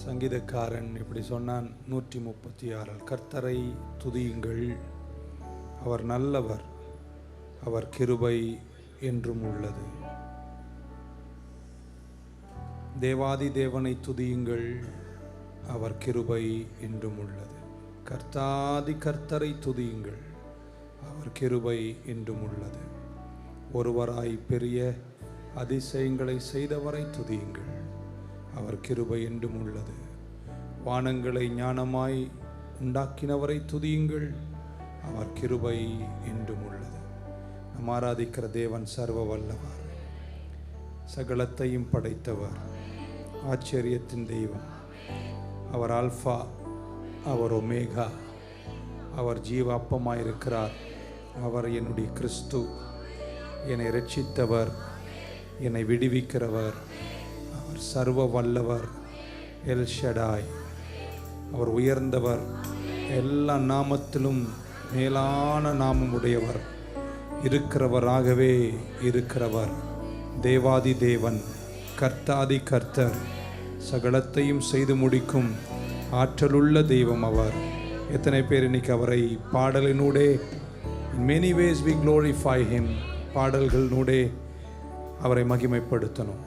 சங்கீதக்காரன் இப்படி சொன்னான் 136. கர்த்தரை துதியுங்கள், அவர் நல்லவர், அவர் கிருபை என்றும் உள்ளது. தேவாதி தேவனை துதியுங்கள், அவர் கிருபை என்றும் உள்ளது. கர்த்தாதி கர்த்தரை துதியுங்கள், அவர் கிருபை என்றும் உள்ளது. ஒருவராய் பெரிய அதிசயங்களை செய்தவரை துதியுங்கள், அவர் கிருபை என்றும் உள்ளது. வானங்களை ஞானமாய் உண்டாக்கினவரை துதியுங்கள், அவர் கிருபை என்றும் உள்ளது. நாம் ஆராதிக்கிற தேவன் சர்வ வல்லவர், சகலத்தையும் படைத்தவர், ஆச்சரியத்தின் தெய்வம். அவர் ஆல்பா, அவர் ஒமேகா, அவர் ஜீவ அப்பமாயிருக்கிறார். அவர் என்னுடைய கிறிஸ்து, என்னை இரட்சித்தவர், என்னை விடுவிக்கிறவர். அவர் சர்வ வல்லவர், எல் ஷடாய். அவர் உயர்ந்தவர், எல்லா நாமத்திலும் மேலான நாமம் உடையவர், இருக்கிறவராகவே இருக்கிறவர், தேவாதி தேவன், கர்த்தாதி கர்த்தர், சகலத்தையும் செய்து முடிக்கும் ஆற்றலுள்ள தெய்வம் அவர். எத்தனை பேர் இன்னைக்கு அவரை பாடலினூடே in many ways we glorify him, பாடல்களினூடே அவரை மகிமைப்படுத்தணும்.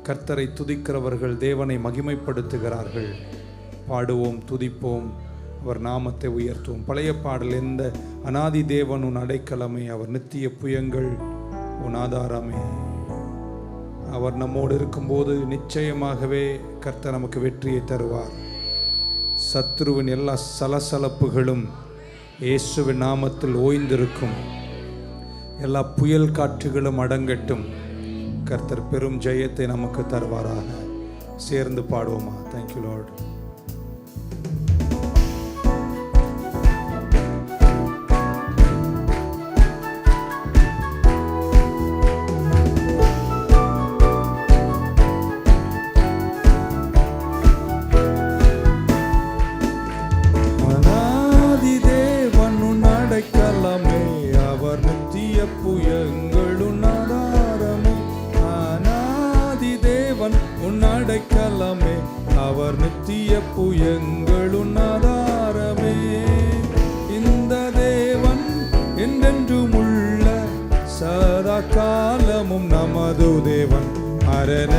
கர்த்தரை துதிக்கிறவர்கள் தேவனை மகிமைப்படுத்துகிறார்கள். பாடுவோம், துதிப்போம், அவர் நாமத்தை உயர்த்துவோம். பழைய பாடல், எந்த அநாதி தேவன் உன் அடைக்கலமே, அவர் நித்திய புயங்கள் உன் ஆதாரமே. அவர் நம்மோடு இருக்கும்போது நிச்சயமாகவே கர்த்தர் நமக்கு வெற்றியை தருவார். சத்ருவின் எல்லா சலசலப்புகளும் இயேசுவின் நாமத்தில் ஓய்ந்திருக்கும். எல்லா புயல் காற்றுகளும் அடங்கட்டும். கர்த்தர் பெரும் ஜெயத்தை நமக்கு தருவாராக. சேர்ந்து பாடுவோமா? Thank you lord. அடைக்கலமே, அவர் நித்திய புயங்களுன் ஆதாரமே. இந்த தேவன் என்றென்றும் உள்ள சதா காலமும் நமது தேவன். மரண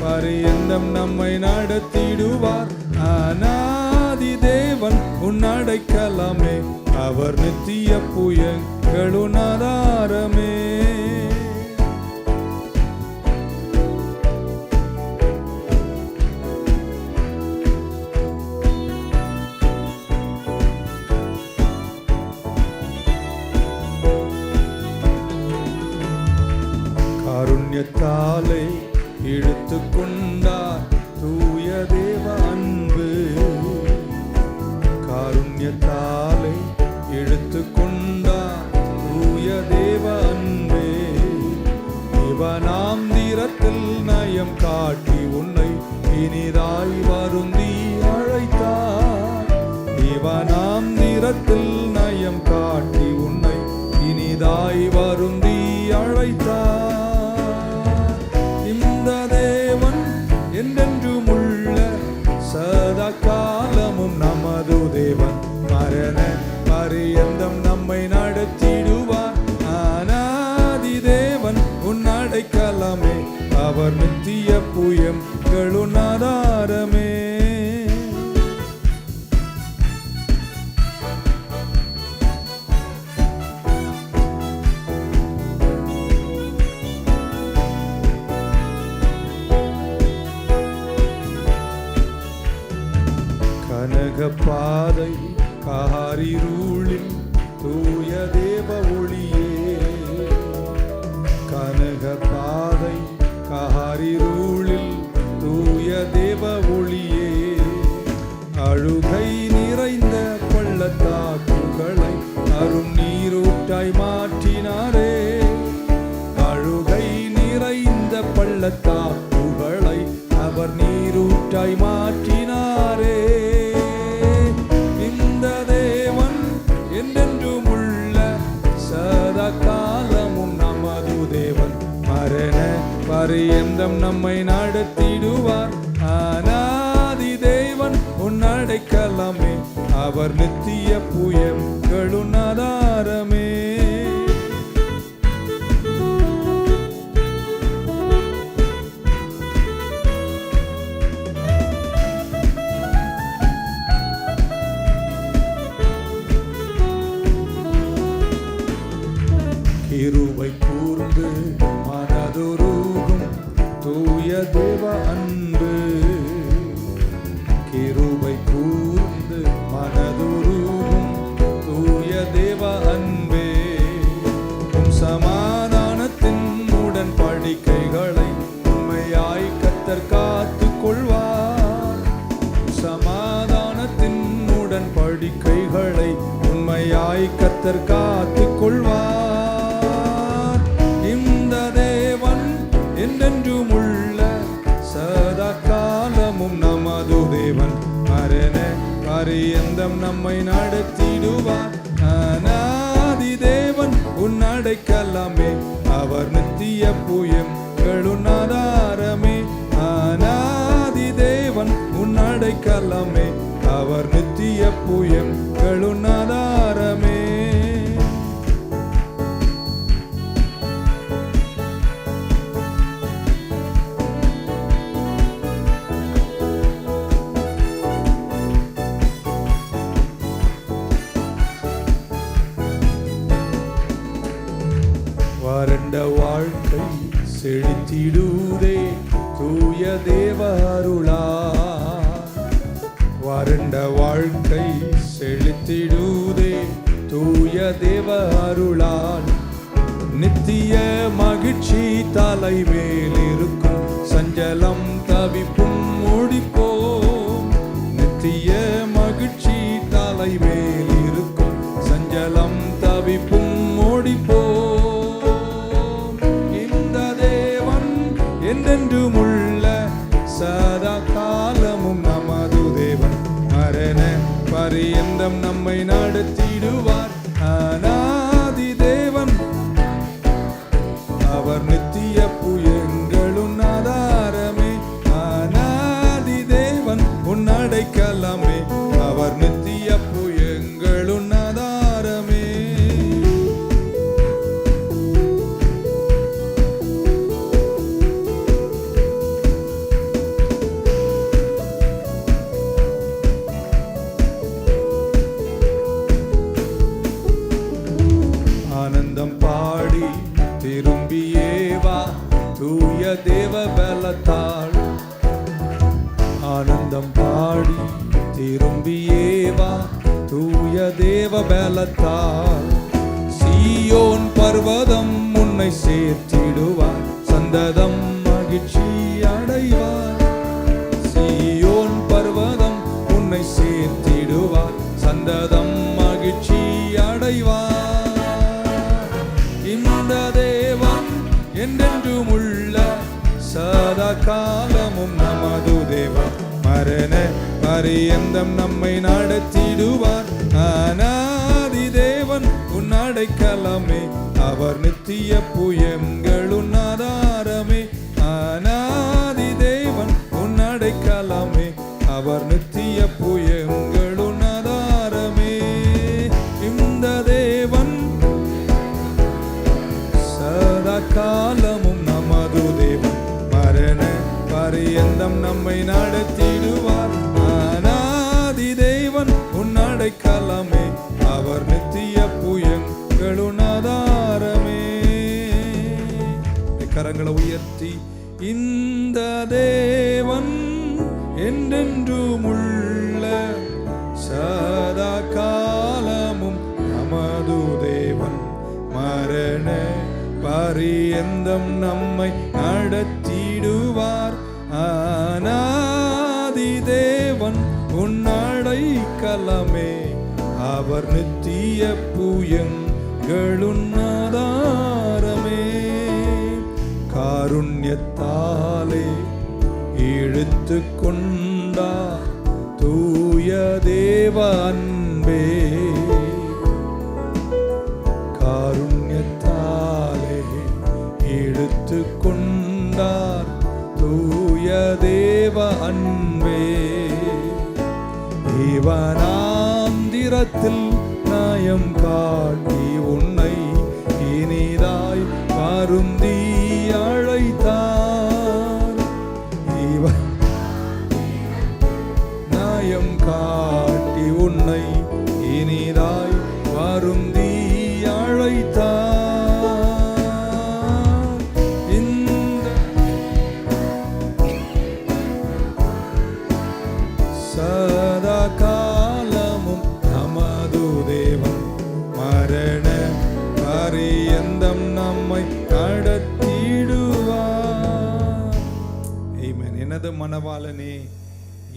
பரியந்தம் நம்மை நடத்திடுவார். அநாதி தேவன் உன் அடைக்கலமே, அவர் நித்திய புயங்களுன் ஆதாரமே. காருண்யத்தாலே இழுத்து கொண்டார் தூய தேவ அன்பு. காருண்யத்தாலே இழுத்து கொண்டார் தூய தேவ அன்பே. இவனாம் தீரத்தில் நயம் காட்டி உன்னை இனிதாய் வருந்தி அழைத்தார். இவனாம் தீரத்தில் நயம் காட்டி உன்னை இனிதாய் வருந்தி அழைத்தார். என்றென்றும் உள்ள சதா காலமும் நமது தேவன். மரண பரியந்தம் நம்மை நடத்திடுவார். அநாதி தேவன் உன் அடைக்கலமே, அவர் நித்திய புயங்களுன் ஆதாரமே. பாதை காரிருளில் தூய தேவ ஒளியே. கனக பாதை காரிருளில் தூய தேவ ஒளியே. அழுகை நிறைந்த பள்ளத்தாக்குகளை அரும் நீரூட்டாய் மாற்றினாரே. அழுகை நிறைந்த பள்ளத்தாக்குகளை அவர் நீரூட்டாய் மாற்றினாரே. என்றென்றும் உள்ள சதா காலமும் நமது தேவன். மரண பரியந்தம் நம்மை நடத்திடுவார். அநாதி தேவன் அடைக்கலமே, அவர் நித்திய புயங்களும் ஆதாரமே. கிருபை கூர்ந்து மனதுருகும் தூய தேவ அன்பு, கிருபை கூர்ந்து மனதுருகும் தூய தேவ அன்பே, சமாதானத்தின் உடன்படிக்கைகளை உண்மையாய் கர்த்தர் காத்துக் கொள்வார். சமாதானத்தின் உடன்படிக்கைகளை உண்மையாய் கர்த்தர் காத்துக் கொள்வார். இந்த தேவன் என்றென்றும் உள்ள சதா காலமும் நமது தேவன், மரண பரியந்தம் நம்மை நடத்திடுவார். அநாதி தேவன் உன் அடைக்கலமே, அவர் நித்திய புயங்களும் ஆதாரமே. அநாதி தேவன் உன் அடைக்கலமே, அவர் நித்திய புயங்களும் ஆதாரமே. வறண்ட வாழ்க்கை செழித்திடுதே தூய தேவ அருளால், வறண்ட வாழ்க்கை செழித்திடுதே தூய தேவ அருளால். நித்திய மகிழ்ச்சி தலைமேல் இருக்கும், சஞ்சலம் தவிப்பும் ஓடிப்போம். நித்திய மகிழ்ச்சி தலைமேல் இருக்கும், சஞ்சலம் தவிப்பும் ஓடிப்போம். என்றென்றும் உள்ள சதா காலமும் நமது தேவன், மரண பரியந்தம் நம்மை நடத்திடுவார். அநாதி தேவன், அவர் நித்திய புயங்களும் ஆதாரமே. அநாதி தேவன் உன் அடைக்கலமே, அவர் நித்திய புயங்களும் ஆதாரமே. ஆனந்தம் பாடி திரும்பியே வா தூய தேவ பலத்தால், ஆனந்தம் பாடி திரும்பியே வா தூய தேவ பலத்தால். சீயோன் பர்வதம் உன்னை சேர்த்திடுவார், சந்ததம் மகிழ்ச்சி அடைவார். சீயோன் பர்வதம் உன்னை சேர்த்திடுவார், சந்ததம் மகிழ்ச்சி அடைவார். இந்த தேவன் என்றென்றும் உள்ள சதா காலமும் நமது தேவன், மரண பரியந்தம் நம்மை நடத்திடுவார். அநாதி தேவன் உன் அடைக்கலமே, அவர் நித்திய புயங்களும் ஆதாரமே. அநாதி தேவன் உன் அடைக்கலமே, அவர் நித்திய புயங்களும் ஆதாரமே. இந்த தேவன் சதா காலமும் நமது தேவன், மரண பரியந்தம் நம்மை நடத்திடுவார். அநாதி தேவன் உன் அடைக்கலமே, அவர் நித்திய புயங்களும் ஆதாரமே. கரங்களை உயர்த்தி, இந்த தேவன் என்றென்றும் உள்ள சதா காலமும் நமது தேவன், மரண பரியந்தம் நம்மை நடத்திடுவார். அநாதி தேவன் உன் அடைக்கலமே, அவர் நித்திய புயங்களும் ஆதாரமே. காருண்யத்தாலே இழுத்து கொண்டார் தூய தேவ அன்பே, காருண்யத்தாலே இழுத்து கொண்டார் தூய தேவ அன்பே. வனாந்திரத்தில் நியாயம் காட்டி உன்னை இனிதாய் வருந்தி அழைத்தார். நியாயம் காட்டி உன்னை இனிதாய் வருந்தி அழைத்தார். சதா காலமும் நமது தேவன் மரண பரியந்தம் நம்மை நடத்திடுவார். ஆமென். எனது மனவாளனே,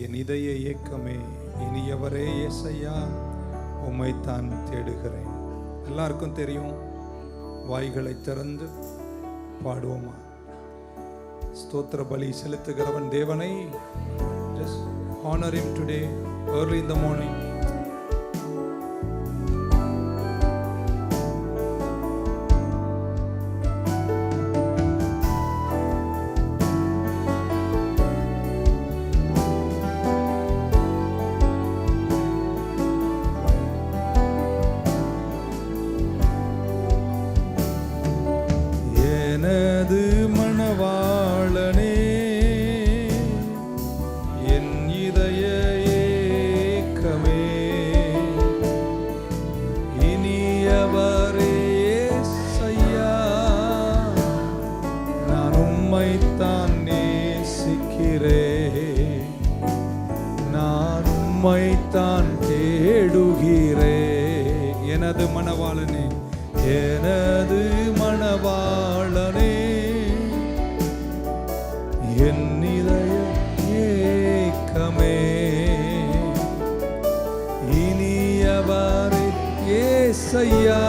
என் இதய ஏக்கமே, இனியவரே இயேசையா, உம்மைத்தான் தேடுகிறேன். எல்லாருக்கும் தெரியும். வாய்களை திறந்து பாடுவோமா? ஸ்தோத்திர பலி செலுத்துகிறவன் தேவனை. Just honor him today early in the morning. எனது மணவாளனே, என் இதய ஏக்கமே, இனியவரே இயேசையா, நான் உம்மைத்தான் நேசிக்கிறேன், நான் உம்மைத்தான் தேடுகிறேன். எனது மணவாளனே, எனது மணவாளனே, என் இதய ஏக்கமே, இனியவரே இயேசையா,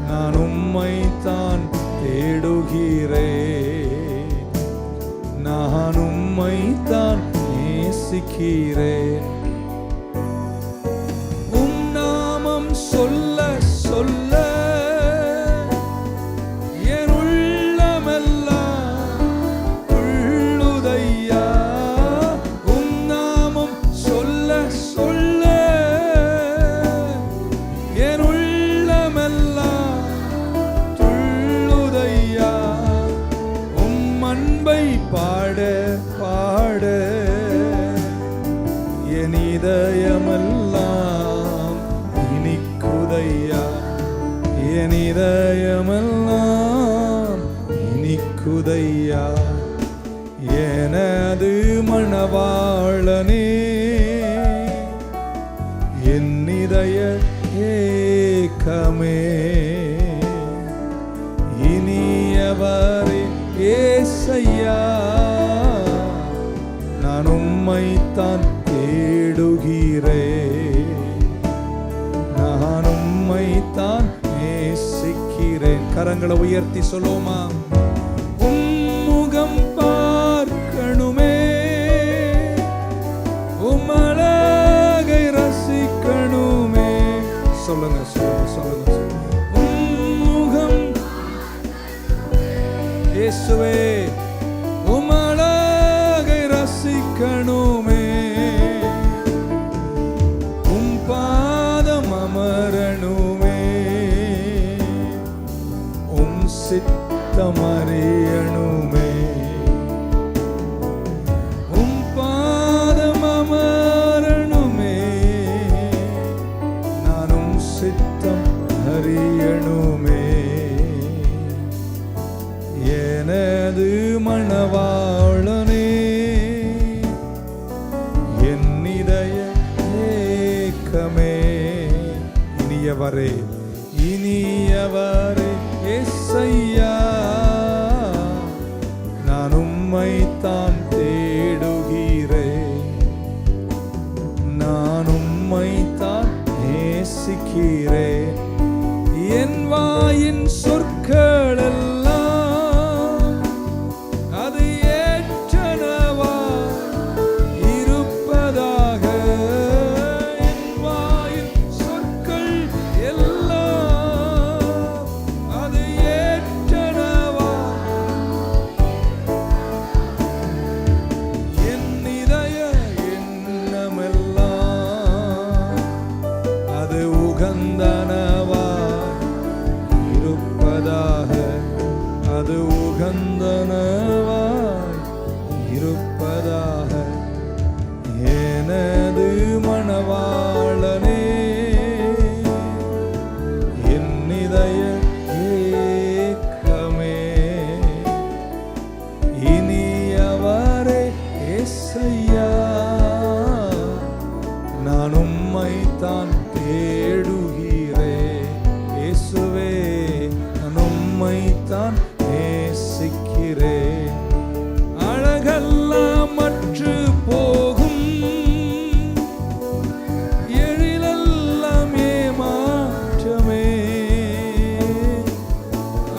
நான் உம்மைத்தான் தேடுகிறேன், நான் உம்மைத்தான் நேசிக்கிறேன். உம் நாமம் சொல்ல சொல்ல என் உள்ளமெல்லாம் துள்ளுதையா. உம் நாமம் சொல்ல சொல்ல என் உள்ளமெல்லாம் துள்ளுதையா. உம் அன்பை பாட பாட என் இதயமெல்லாம் இனிக்குதையா, என் இதயமெல்லாம் இனிக்குதையா. எனது மணவாளனே, என் இதய ஏக்கமே, இனியவரே இயேசையா, நான் உம்மைத்தான் தேடுகிறேன், நான் உம்மைத்தான் நேசிக்கிறேன். கரங்களை உயர்த்தி சொல்லுவோமா? உம்முகம் பார்க்கணுமே, உம்மழகை ரசிக்கணுமே. சொல்லுங்க சொல்லுங்க சொல்லுங்க. உம்முகம் இயேசுவே, உம்மழகை ரசிக்கணுமே, உம் பாதம் அமரணுமே, உம் சித்தம் அறியணுமே, உம் பாதம் அமரணுமே, நான் உம் சித்தம் அறியணுமே. எனது மணவாளனே, என் இதய ஏக்கமே, இனியவரே இனியவரே இயேசையா, நான் உம்மைத்தான் தேடுகிறேன், நான் உம்மைத்தான் நேசிக்கிறேன். என் வாயின் சொற்கள் எல்லாம் அது ஏற்றனவா இருப்பதாக. என் வாயின் சொற்கள் எல்லாம் அது ஏற்றனவா, என் இதய எண்ணமெல்லாம் நிரந்தரவாய் இருப்பதாக எனது மணவாளனே என் இதய ஏக்கமே இனியவரே இயேசையா நான் உம்மைத்தான் தேடுகிறேன் இயேசுவே நான் உம்மைத்தான் நேசிக்கிறேன் அழகெல்லாம் மற்று போகும் எழிலெல்லாம் ஏமாற்றமே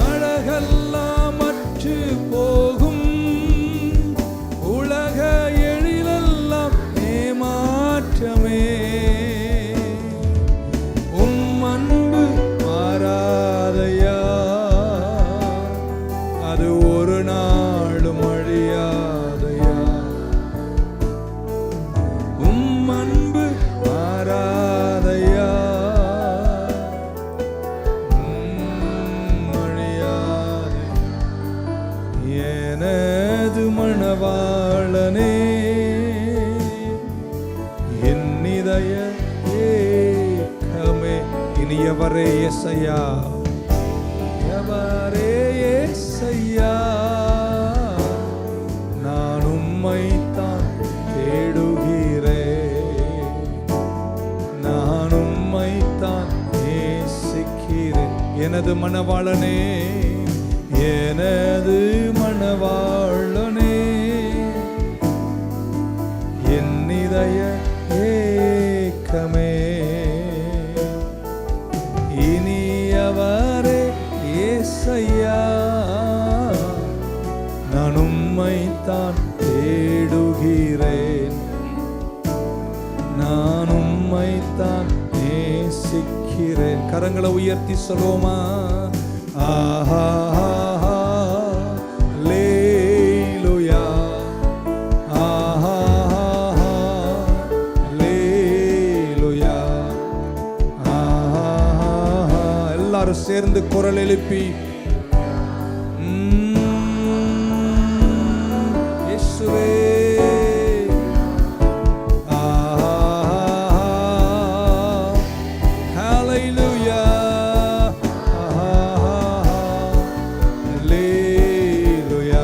அழகெல்லாம் மற்று போகும் உலக எழிலெல்லாம் ஏமாற்றமே உம் அன்பு மாறாதையா அது ஒரு நாளும் அழியாதையா உம் அன்பு மாறாதையா அழியாதை எனது மணவாளனே என் இதய ஏக்கமே இனியவரே இயேசையா எவரே இயேசையா நான் உம்மைத்தான் தேடுகிறேன் நான் உம்மைத்தான் நேசிக்கிறேன் எனது மணவாளனே எனது மணவாளனே என் இதய ஏக்கமே இனியவரே இயேசையா நான் உம்மைத்தான் தேடுகிறேன் நான் உம்மைத்தான் நேசிக்கிறேன் கரங்களை உயர்த்தி சொல்லுவோமா ஆஹா லேலுயா ஆஹா லேலுயா ஆஹா எல்லாரும் சேர்ந்து குரல் எழுப்பி இயேசுவே ஹalleluya ஹalleluya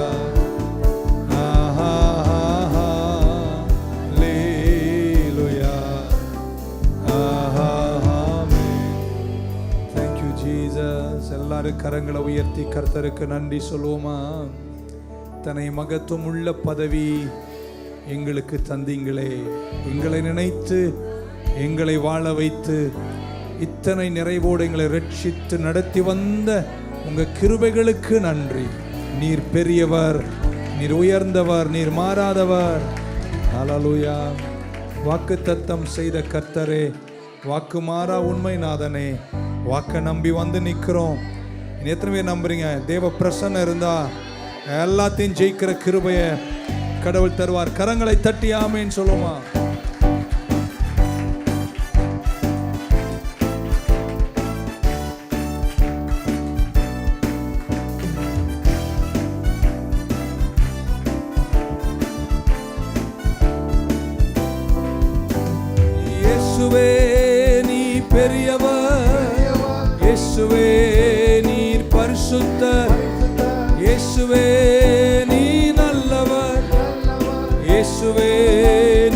ஹalleluya ஆமென் thank you jesus எல்லாரும் கரங்களை உயர்த்தி கர்த்தருக்கு நன்றி சொல்லுவோமா தன்னை மகத்துவம் உள்ள பதவி எங்களுக்கு தந்தீங்களே எங்களை நினைத்து எங்களை வாழ வைத்து இத்தனை நிறைவோடு எங்களை ரட்சித்து நடத்தி வந்த உங்க கிருபைகளுக்கு நன்றி நீர் பெரியவர் நீர் உயர்ந்தவர் நீர் மாறாதவர் ஹல்லேலூயா வாக்குத்தத்தம் செய்த கர்த்தரே வாக்கு மாறா உண்மை நாதனே வாக்க நம்பி வந்து நிற்கிறோம் எத்தனை பேர் நம்புறீங்க தேவ பிரசன்னம் இருந்தா எல்லாத்தையும் ஜெயிக்கிற கிருபைய கடவுள் தருவார் கரங்களை தட்டி ஆமேன்னு சொல்லுமா இயேசுவே நீ பெரியவர் இயேசுவே நீர் பரிசுத்தர் இயேசுவே நீ நல்லவர் இயேசுவே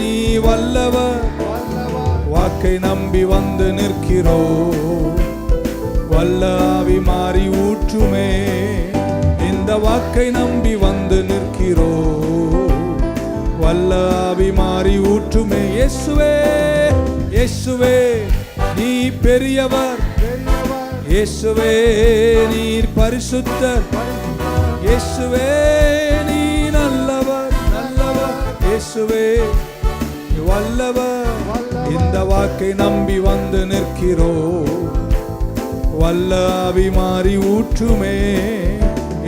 நீ வல்லவர் வாக்கை நம்பி வந்து நிற்கிறோ வல்ல ஆவி மாறி ஊற்றுமே இந்த வாக்கை நம்பி வந்து நிற்கிறோ வல்ல ஆவி மாறி ஊற்றுமே இயேசுவே இயேசுவே நீ பெரியவர் இயேசுவே நீர் பரிசுத்தர் இயேசுவே நீ நல்லவர் நல்லவர் இயேசுவே நீ வல்லவர் இந்த வாக்கை நம்பி வந்து நிற்கிறோ வல்ல ஆவி மாறி ஊற்றுமே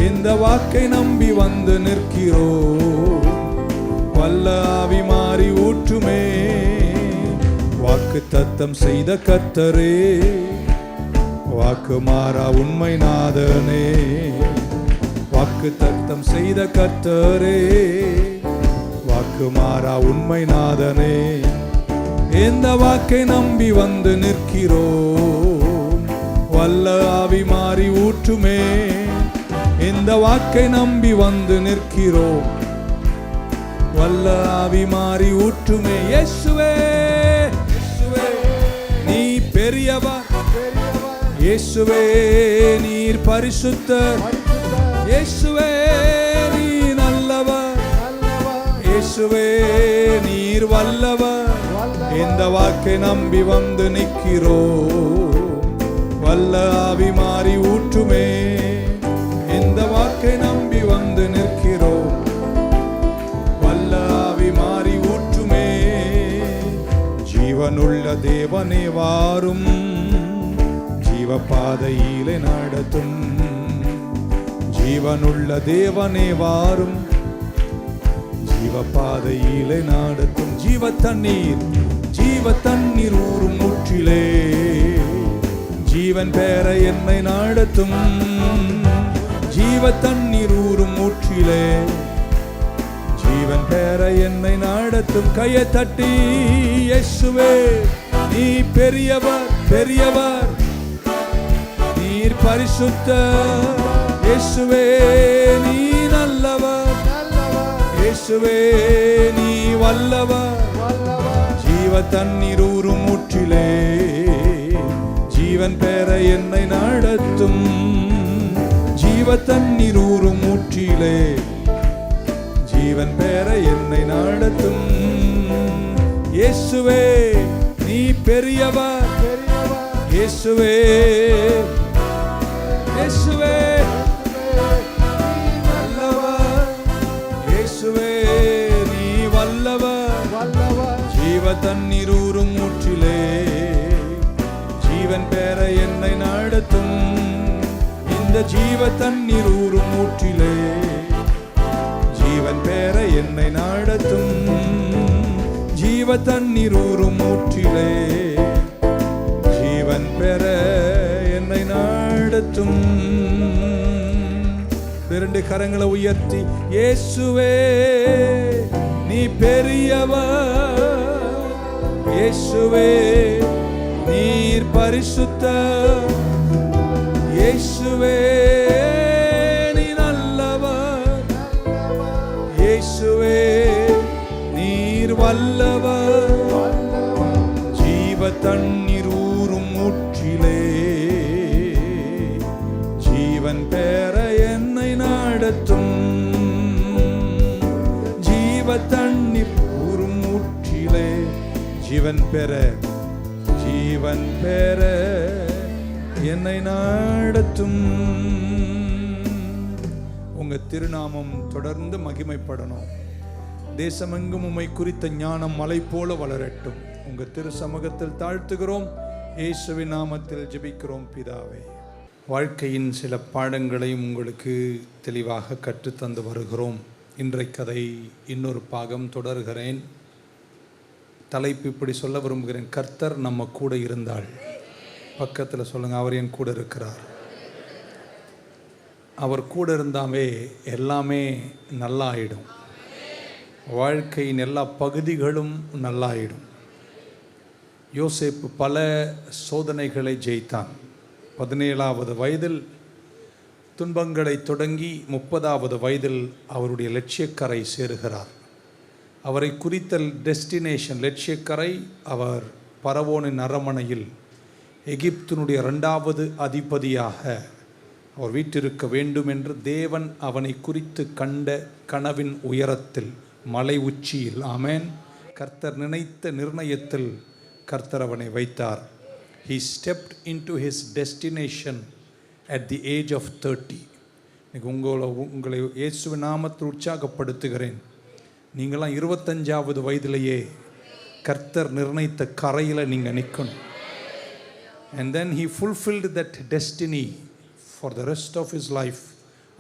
இந்த வாக்கை நம்பி வந்து நிற்கிறோ வல்ல ஆவி மாறி ஊற்றுமே வாக்கு தத்தம் செய்த கர்த்தரே வாக்கு மாறா உண்மை நாதனே வாக்கு தத்தம் செய்த கர்த்தரே, வாக்கு மாறா உண்மை நாதனே, இந்த வாக்கை நம்பி வந்து நிற்கிறோம். வல்ல ஆவி மாறி ஊற்றுமே, இந்த வாக்கை நம்பி வந்து நிற்கிறோம். வல்ல ஆவி மாறி ஊற்றுமே. இயேசுவே இயேசுவே நீ பெரியவர், இயேசுவே நீர் பரிசுத்தர், இயேசுவே நீ நல்லவர், இயேசுவே நீர் வல்லவர். இந்த வாக்கை நம்பி வந்து நிற்கிறோம். வல்ல ஆவி மாறி ஊற்றுமே, இந்த வாக்கை நம்பி வந்து நிற்கிறோம். வல்ல ஆவி மாறி ஊற்றுமே. ஜீவனுள்ள தேவனே வாரும், ஜீவ பாதையிலே நடத்தும். ஜீவனுள்ள தேவனே வாரும், ஜீவ பாதையிலே நடத்தும். ஜீவ தண்ணீர் ஊறும் ஊற்றிலே, ஜீவன் பெற என்னை நடத்தும். ஜீவ தண்ணீர் ஊறும் ஊற்றிலே, ஜீவன் பெற என்னை நடத்தும். கையை தட்டி இயேசுவே நீ பெரியவர், பெரியவர் நீர் பரிசுத்தர், இயேசுவே நீ நல்லவர், இயேசுவே நீ வல்லவர். ஜீவ தண்ணீர் ஊறும் ஊற்றிலே, ஜீவன் பெற என்னை நடத்தும். ஜீவ தண்ணீர் ஊறும் ஊற்றிலே, ஜீவன் பெற என்னை நடத்தும். இயேசுவே நீ பெரியவர், இயேசுவே இயேசுவே நல்லவர், இயேசுவே நீ வல்லவர். ஜீவ தண்ணீர் ஊறும் ஊற்றிலே, ஜீவன் பெற என்னை நடத்தும். இந்த ஜீவ தண்ணீர் ஊறும் ஊற்றிலே, ஜீவன் பெற என்னை நடத்தும். ஜீவ தண்ணீர் ஊறும் ஊற்றிலே, ஜீவன் பெற என்னை நடத்தும். இரண்டு கரங்களை உயர்த்தி இயேசுவே நீ பெரியவர், இயேசுவே நீர் பரிசுத்தர், இயேசுவே நீ நல்லவர், இயேசுவே நீர் வல்லவர். ஜீவ தண்ணீர் ஊறும் ஊற்றிலே, ஜீவன் பெற என்னை நடத்தும். ஜீவ தண்ணீர் ஊறும் ஊற்றிலே, ஜீவன் பெற என்னை நடத்தும். உங்க திருநாமம் தொடர்ந்து மகிமைப்படணும். தேசமெங்கும் உம்மை குறித்த ஞானம் மலை போல வளரட்டும். உங்க திரு சமூகத்தில் தாழ்த்துகிறோம். இயேசுவின் நாமத்தில் ஜெபிக்கிறோம் பிதாவே. வாழ்க்கையின் சில பாடங்களையும் உங்களுக்கு தெளிவாக கற்றுத்தந்து வருகிறோம். இன்றைக்கு அதை இன்னொரு பாகம் தொடர்கிறேன். தலைப்பு இப்படி சொல்ல விரும்புகிறேன். கர்த்தர் நம்ம கூட இருந்தால். பக்கத்தில் சொல்லுங்க, அவர் என் கூட இருக்கிறார். அவர் கூட இருந்தாவே எல்லாமே நல்லா ஆயிடும். வாழ்க்கையின் எல்லா பகுதிகளும் நல்லாயிடும். யோசேப்பு பல சோதனைகளை ஜெயித்தான். 17வது வயதில் துன்பங்களை தொடங்கி 30வது வயதில் அவருடைய லட்சியக்கரை சேருகிறார். அவரை குறித்த டெஸ்டினேஷன் லட்சியக்கரை அவர் பரவோனின் அரமனையில் எகிப்தினுடைய 2வது அதிபதியாக அவர் வீற்றிருக்க வேண்டும் என்று தேவன் அவனை குறித்து கண்ட கனவின் உயரத்தில் மலை உச்சியில், ஆமேன், கர்த்தர் நினைத்த நிர்ணயத்தில் கர்த்தர் அவனை வைத்தார். He stepped into his destination at the age of 30. உங்களை இயேசுவின் நாமத்தில் உற்சாகப்படுத்துகிறேன். நீங்களாம் 25வது வயதிலேயே கர்த்தர் நிர்ணயித்த கரையில் நீங்கள் நிற்கணும். And then he fulfilled that destiny for the rest of his life.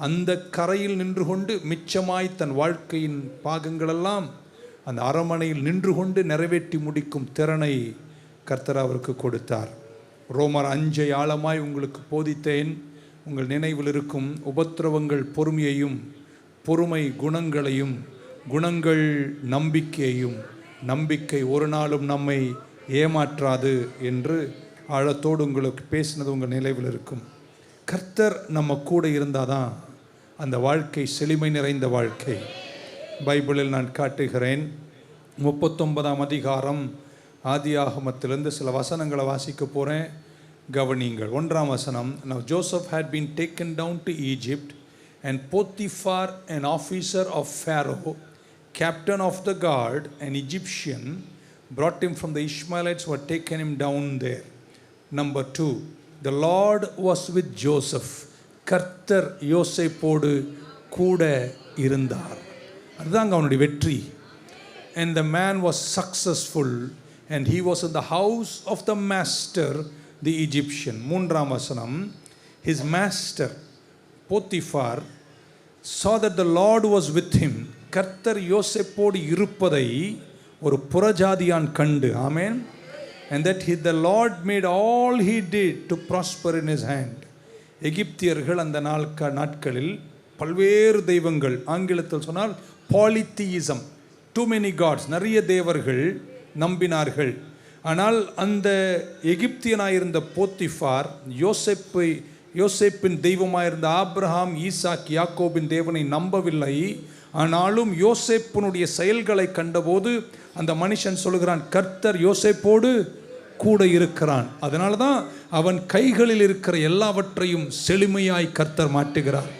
அந்த கரையில் நின்று கொண்டு மிச்சமாய் தன் வாழ்க்கையின் பாகங்களெல்லாம் அந்த அரமனையில் நின்று கொண்டு நிறைவேற்றி முடிக்கும் திறனை கர்த்தர் அவருக்கு கொடுத்தார். ரோமர் 5 ஆழமாய் உங்களுக்கு போதித்தேன். உங்கள் நினைவில் இருக்கும் உபத்திரவங்கள் பொறுமையையும், பொறுமை குணங்களையும், குணங்கள் நம்பிக்கையையும், நம்பிக்கை ஒரு நாளும் நம்மை ஏமாற்றாது என்று ஆழத்தோடு உங்களுக்கு பேசினது உங்கள் நினைவில் இருக்கும். கர்த்தர் நம்ம கூட இருந்தால் தான் அந்த வாழ்க்கை செழுமை நிறைந்த வாழ்க்கை. பைபிளில் நான் காட்டுகிறேன். 39ஆம் அதிகாரம் ஆதியாகமத்திலிருந்து சில வசனங்களை வாசிக்க போகிறேன், கவனிங்கள். 1ஆம் வசனம். Now Joseph had been taken down to Egypt, and Potiphar, an officer of Pharaoh, captain of the guard, an Egyptian, brought him from the Ishmaelites who had taken him down there. Number 2, the Lord was with Joseph. கர்த்தர் யோசேப்போடு கூட இருந்தார். அதுதாங்க அவனுடைய வெற்றி. And the man was successful, and he was in the house of the master, the Egyptian. 3ஆம் வசனம். His master Potiphar saw that the Lord was with him. கர்த்தர் யோசேப்போடு இருப்பதை ஒரு புறஜாதியான் கண்டு, ஆமென், and that the Lord made all he did to prosper in his hand. எகிப்தியர்கள் அந்த நாட்களில் பல்வேறு தெய்வங்கள், ஆங்கிலத்தில் சொன்னால் பாலித்தீயிசம், too many gods, நிறைய தேவர்கள் நம்பினார்கள். ஆனால் அந்த எகிப்தியனாயிருந்த போத்திஃபார் யோசேப்பின் தெய்வமாயிருந்த ஆபிரகாம், ஈசாக், யாக்கோபின் தேவனை நம்பவில்லை. ஆனாலும் யோசேப்பினுடைய செயல்களை கண்டபோது அந்த மனுஷன் சொல்லுகிறான், கர்த்தர் யோசேப்போடு கூட இருக்கிறான். அதனால தான் அவன் கைகளில் இருக்கிற எல்லாவற்றையும் செழுமையாய் கர்த்தர் மாட்டுகிறார்.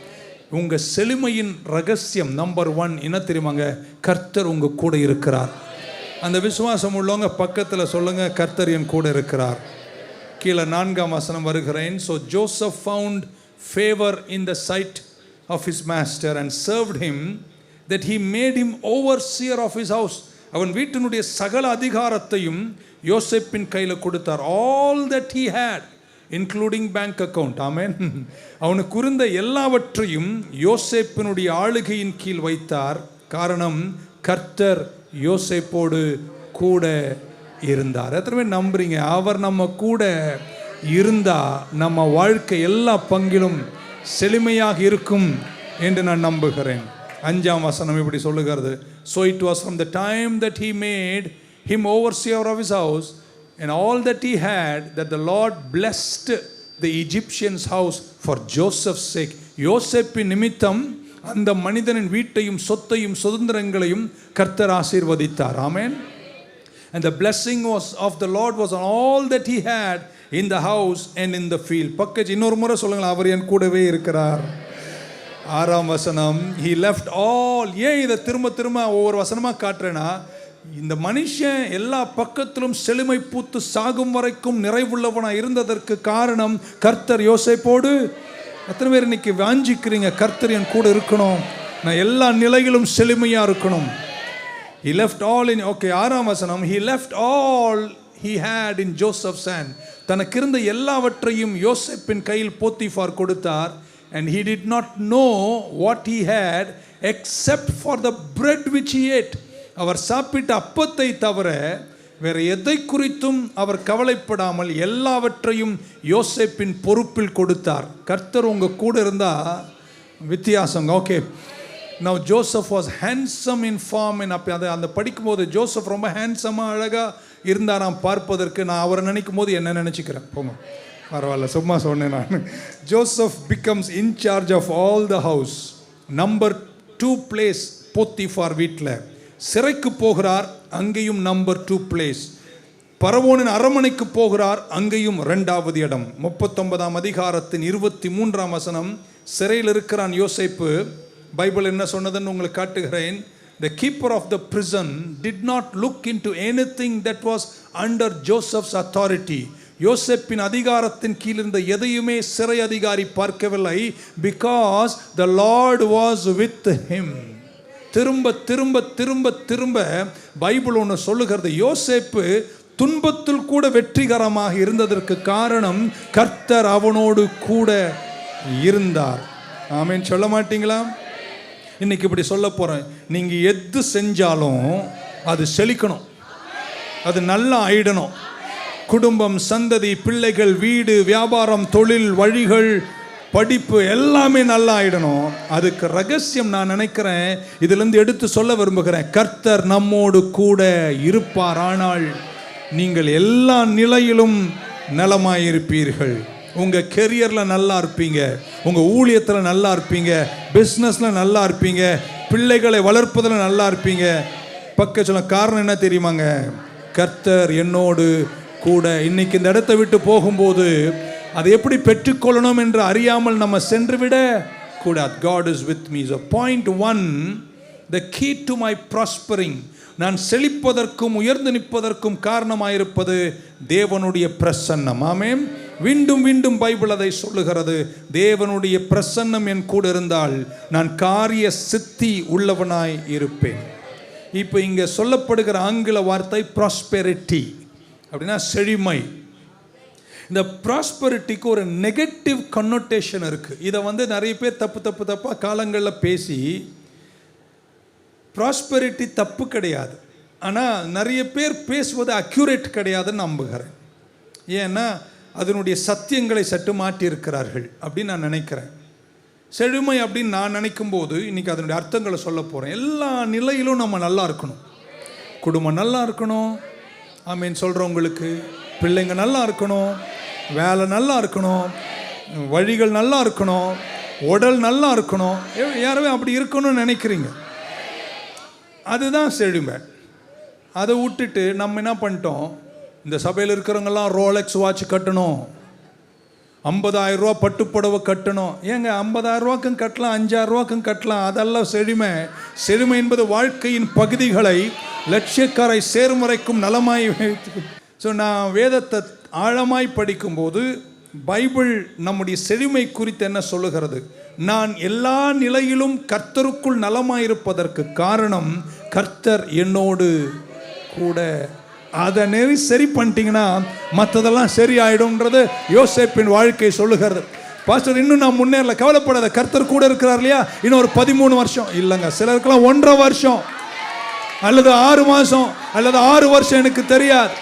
உங்கள் செழுமையின் ரகசியம் நம்பர் 1 என்ன தெரியுமாங்க? கர்த்தர் உங்கள் கூட இருக்கிறார். அந்த விசுவாசம் உள்ளவங்க பக்கத்தில் சொல்லுங்க, கர்த்தர் என் கூட இருக்கிறார். கீழே 4ஆம் வசனம் வருகிறேன். So Joseph found favor in the sight of his master and served him, that he made him overseer of his house. அவன் வீட்டினுடைய சகல அதிகாரத்தையும் யோசேப்பின் கையில் கொடுத்தார். all that he had, including bank account. ஆமென். அவனுக்கு இருந்த எல்லாவற்றையும் யோசேப்பினுடைய ஆளுகையின் கீழ் வைத்தார். காரணம், கர்த்தர் யோசேப்போடு கூட இருந்தார். எத்தனை பேர் நம்புறீங்க? அவர் நம்ம கூட இருந்தா நம்ம வாழ்க்கை எல்லா பங்கிலும் செழுமையாக இருக்கும் என்று நான் நம்புகிறேன். 5ஆம் வசனம் இப்படி சொல்லுகிறது. So it was from the time that he made him overseer of his house and all that he had, that the Lord blessed the Egyptian's house for Joseph's sake. யோசேப்பின் நிமித்தம் அந்த மனிதனின் வீட்டையும் சொத்தையும் சுதந்திரங்களையும் கர்த்தர் ஆசீர்வதித்தார். ஆமென். And the blessing was of the Lord was on all that he had in the house and in the field. பக்கஜ் இன்னொரு முறை சொல்லுங்களா, அவர் என் கூடவே இருக்கிறார். 6ஆம் வசனம். He left all. ஏன் இதை திரும்ப ஒவ்வொரு வசனமாக காட்டுறேன்னா, இந்த மனுஷன் எல்லா பக்கத்திலும் செழுமை பூத்து சாகும் வரைக்கும் நிறைவுள்ளவனாக இருந்ததற்கு காரணம் கர்த்தர் யோசேப்போடு. எத்தனை பேர் இன்னைக்கு வாஞ்சிக்கிறீங்க, கர்த்தர் என் கூட இருக்கணும், நான் எல்லா நிலையிலும் செழுமையாக இருக்கணும்? He left all in, okay, 6ஆம் வசனம். He left all he had in Joseph's hand. தனக்கு இருந்த எல்லாவற்றையும் யோசேப்பின் கையில் போத்திஃபார் கொடுத்தார். And he did not know what he had except for the bread which he ate. அவர் சாப்பிட்ட அப்பத்தை தவிர வேற எதை குறித்தும் அவர் கவலைப்படாமல் எல்லாவற்றையும் யோசேப்பின் பொறுப்பில் கொடுத்தார். கர்த்தர் உங்க கூட இருந்தா வித்தியாசம். Okay, now Joseph was handsome in form. அந்த படிக்கும்போது ஜோசப் ரொம்ப ஹேண்ட்ஸமாக அழகாக இருந்தாராம் பார்ப்பதற்கு. நான் அவரை நினைக்கும் போது என்ன நினச்சிக்கிறேன், போங்க பரவாயில்ல, சும்மா சொன்னேன் நான். Joseph becomes in charge of all the house. Number 2 place போத்திஃபார் வீட்டில். சிறைக்கு போகிறார், அங்கேயும் நம்பர் 2 place. பரவோனின் அரமனைக்கு போகிறார், அங்கேயும் 2வது இடம். 39ஆம் அதிகாரத்தின் 23ஆம் வசனம். சிறையில் இருக்கிறான் யோசேப்பு. பைபிள் என்ன சொன்னதுன்னு உங்களுக்கு காட்டுகிறேன். The keeper of the prison did not look into anything that was under Joseph's authority. யோசேப்பின் அதிகாரத்தின் கீழ் இருந்த எதையுமே சிறை அதிகாரி பார்க்கவில்லை. Because the Lord was with him. திரும்ப பைபிள் ஒன்று சொல்லுகிறது, யோசேப்பு துன்பத்தில் கூட வெற்றிகரமாக இருந்ததற்கு காரணம் கர்த்தர் அவனோடு கூட இருந்தார். ஆமென் சொல்ல மாட்டீங்களா? இன்னைக்கு இப்படி சொல்ல போறேன், நீங்க எது செஞ்சாலும் அது செழிக்கணும், அது நல்லா ஆயிடணும். குடும்பம், சந்ததி, பிள்ளைகள், வீடு, வியாபாரம், தொழில், வழிகள், படிப்பு எல்லாமே நல்லா ஆயிடணும். அதுக்கு ரகசியம் நான் நினைக்கிறேன், இதிலிருந்து எடுத்து சொல்ல விரும்புகிறேன். கர்த்தர் நம்மோடு கூட இருப்பார், ஆனால் நீங்கள் எல்லா நிலையிலும் நலமாயிருப்பீர்கள். உங்கள் கெரியரில் நல்லா இருப்பீங்க, உங்கள் ஊழியத்தில் நல்லா இருப்பீங்க, பிஸ்னஸில் நல்லா இருப்பீங்க, பிள்ளைகளை வளர்ப்பதில் நல்லா இருப்பீங்க. பக்க சொல்ல காரணம் என்ன தெரியுமாங்க? கர்த்தர் என்னோடு கூட. இன்னைக்கு இந்த இடத்தை விட்டு போகும்போது அதை எப்படி பெற்றுக்கொள்ளணும் என்று அறியாமல் நம்ம சென்று விட கூடாது. God is with me. So point 1, the key to my prospering, நான் செழிப்பதற்கும் உயர்ந்து நிற்பதற்கும் காரணமாயிருப்பது தேவனுடைய பிரசன்னம். ஆமென். மீண்டும் மீண்டும் பைபிள் அதை சொல்லுகிறது. தேவனுடைய பிரசன்னம் என் கூட இருந்தால் நான் காரிய சித்தி உள்ளவனாய் இருப்பேன். இப்போ இங்கே சொல்லப்படுகிற ஆங்கில வார்த்தை ப்ராஸ்பெரிட்டி, அப்படின்னா செழிமை. இந்த ப்ராஸ்பெரிட்டிக்கு ஒரு நெகட்டிவ் கன்னோட்டேஷன் இருக்குது. இதை நிறைய பேர் தப்பாக காலங்களில் பேசி, ப்ராஸ்பெரிட்டி தப்பு கிடையாது, ஆனால் நிறைய பேர் பேசுவது அக்யூரேட் கிடையாதுன்னு நம்புகிறேன். ஏன்னா அதனுடைய சத்தியங்களை சற்று மாற்றியிருக்கிறார்கள் அப்படின்னு நான் நினைக்கிறேன். செழுமை அப்படின்னு நான் நினைக்கும் போது இன்றைக்கி அதனுடைய அர்த்தங்களை சொல்ல போகிறேன். எல்லா நிலையிலும் நம்ம நல்லா இருக்கணும். குடும்பம் நல்லா இருக்கணும், ஆமீன் சொல்கிறவங்களுக்கு, பிள்ளைங்க நல்லா இருக்கணும், வேலை நல்லா இருக்கணும், வழிகள் நல்லா இருக்கணும், உடல் நல்லா இருக்கணும். யாருமே அப்படி இருக்கணும்னு நினைக்கிறீங்க, அதுதான் செழுமை. அதை விட்டுட்டு நம்ம என்ன பண்ணிட்டோம், இந்த சபையில் இருக்கிறவங்கெல்லாம் ரோலெக்ஸ் வாட்ச் கட்டணும், 50,000 ரூபா பட்டுப்புடவை கட்டணும். ஏங்க 50,000 ரூபாக்கும் கட்டலாம், 5,000 ரூபாக்கும் கட்டலாம், அதெல்லாம் செழுமை. செழுமை என்பது வாழ்க்கையின் பகுதிகளை லட்சியக்காரை சேரும் வரைக்கும் நலமாய் வைத்து. ஸோ நான் வேதத்தை ஆழமாய் படிக்கும்போது பைபிள் நம்முடைய செழுமை குறித்து என்ன சொல்லுகிறது? நான் எல்லா நிலையிலும் கர்த்தருக்குள் நலமாயிருப்பதற்கு காரணம் கர்த்தர் என்னோடு கூட. அதை சரி பண்ணிட்டீங்கன்னா மற்றதெல்லாம் சரி ஆயிடும்ன்றது யோசேப்பின் வாழ்க்கை சொல்லுகிறது. பாஸ்டர் இன்னும் நான் முன்னேறல, கவலைப்படாத, கர்த்தர் கூட இருக்கிறார் இல்லையா, இன்னும் ஒரு 13 வருஷம் இல்லைங்க, சிலருக்கெல்லாம் 1.5 வருஷம் அல்லது 6 மாதம் அல்லது 6 வருஷம், எனக்கு தெரியாது.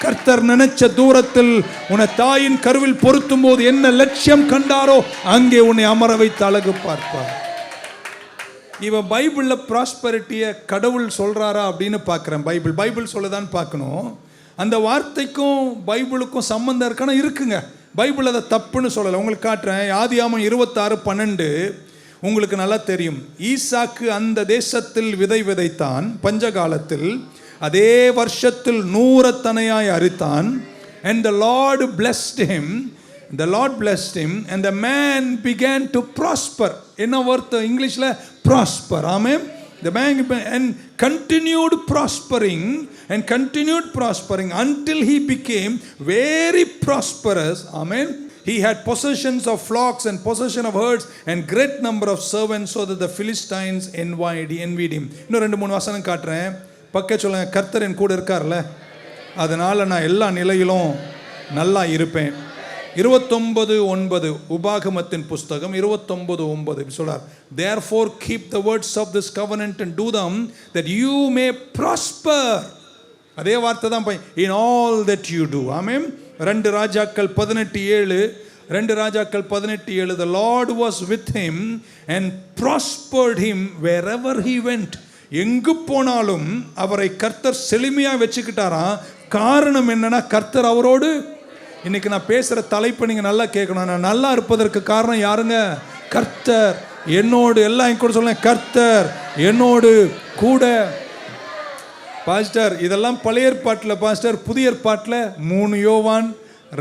கர்த்தர் நினைச்ச தூரத்தில் உன்னை தாயின் கருவில் பொருத்தும் போது என்ன லட்சியம் கண்டாரோ அங்கே உன்னை அமர வைத்து அழகு பார்ப்பார். இவன் பைபிளில் ப்ராஸ்பெரிட்டியை கடவுள் சொல்கிறாரா அப்படின்னு பார்க்குறேன். பைபிள் சொல்லதான்னு பார்க்கணும். அந்த வார்த்தைக்கும் பைபிளுக்கும் சம்பந்தம் இருக்கானா? இருக்குங்க. பைபிள் அதை தப்புன்னு சொல்லலை. உங்களுக்கு காட்டுறேன். ஆதியாகமம் 26:12 உங்களுக்கு நல்லா தெரியும். ஈசாக்கு அந்த தேசத்தில் விதை விதைத்தான், பஞ்சகாலத்தில் அதே வருஷத்தில் 100 தனையாய் அறுத்தான். And the Lord blessed him. The Lord blessed him and the man began to prosper. என்ன வார்த்தை இங்கிலீஷ்ல? prosper. Amen. The man and continued prospering until he became very prosperous. Amen. He had possessions of flocks and possession of herds and great number of servants, so that the Philistines envied him. இன்னும் 2-3 வசனம் காட்டுறேன். பக்க சொல்லுங்க, கர்த்தர் என் கூட இருக்கார்ல, அதனால நான் எல்லா நிலையிலும் நல்லா இருப்பேன். 29:9 உபாகமத்தின் புஸ்தகம் 29:9 சொல்றார். Therefore keep the words of this covenant and do them, that you may prosper. அதே வார்த்தை தான் in all that you do. ஆமென். 2 ராஜாக்கள் 18:7 The Lord was with him and prospered him wherever he went. எங்கு போனாலும் அவரை கர்த்தர் செழுமையா வச்சுக்கிட்டாராம். காரணம் என்னன்னா, கர்த்தர் அவரோடு. இன்னைக்கு நான் பேசுற தலைப்பு நீங்க நல்லா கேட்கணும். நான் நல்லா இருப்பதற்கு காரணம் யாருங்க? கர்த்தர் என்னோடு. எல்லாம் கூட சொல்லுங்க, கர்த்தர் என்னோடு கூட. பாஸ்டர் இதெல்லாம் பழைய ஏற்பாட்டில், பாஸ்டர் புதிய ஏற்பாட்டில் 3 யோவான்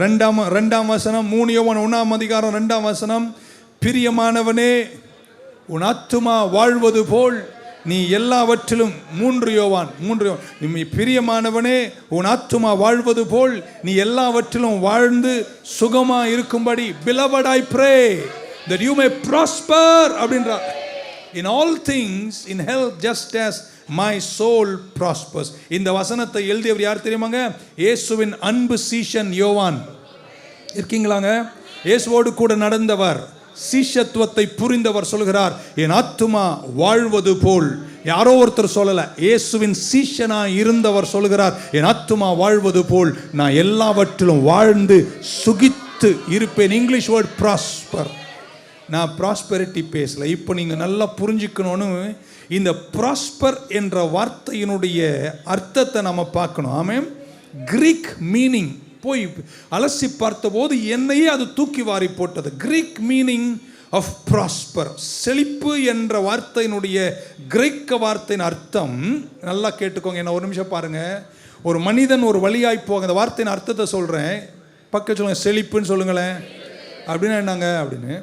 2ஆம் வசனம், 3 யோவான் 1ஆம் அதிகாரம் 2ஆம் வசனம், பிரியமானவனே உன் ஆத்துமா வாழ்வது போல் நீ எல்லாவற்றிலும் 3 யோவான் பிரியமானவனே உன் ஆத்துமா வாழ்வது போல் நீ எல்லாவற்றிலும் வாழ்ந்து சுகமா இருக்கும்படி beloved I pray that you may prosper அப்படின்றார். in all things in health just as my soul prospers. இந்த வசனத்தை எழுதியவர் யார் தெரியுமாங்க? இயேசுவின் அன்பு சீஷன் யோவான். இருக்கீங்களாங்க? இயேசுவோடு கூட நடந்தவர், சீஷத்துவத்தை புரிந்தவர் சொல்கிறார், என் ஆத்துமா வாழ்வது போல். யாரோ ஒருத்தர் சொல்லல, இயேசுவின் சீஷனா இருந்தவர் சொல்கிறார், என் ஆத்துமா வாழ்வது போல் நான் எல்லாவற்றிலும் வாழ்ந்து சுகித்து இருப்பேன். English word prosper. நான் ப்ராஸ்பெரிட்டி பேசல. இப்போ நீங்கள் நல்லா புரிஞ்சுக்கணும்னு இந்த ப்ராஸ்பர் என்ற வார்த்தையினுடைய அர்த்தத்தை நம்ம பார்க்கணும். ஆமென். கிரீக் மீனிங் போய் அலசி பார்த்தபோது என்னையே அது தூக்கி வாரி போட்டது. கிரீக் மீனிங் ஆஃப் ப்ராஸ்பர், செழிப்பு என்ற வார்த்தையினுடைய கிரேக்க வார்த்தையின் அர்த்தம் நல்லா கேட்டுக்கோங்க. என்ன ஒரு நிமிஷம் பாருங்க. ஒரு மனிதன் ஒரு வழியாய் போக, அந்த வார்த்தையின் அர்த்தத்தை சொல்கிறேன், பக்கம் சொல்லுங்க, செழிப்புன்னு சொல்லுங்களேன். அப்படின்னா என்னங்க அப்படின்னு,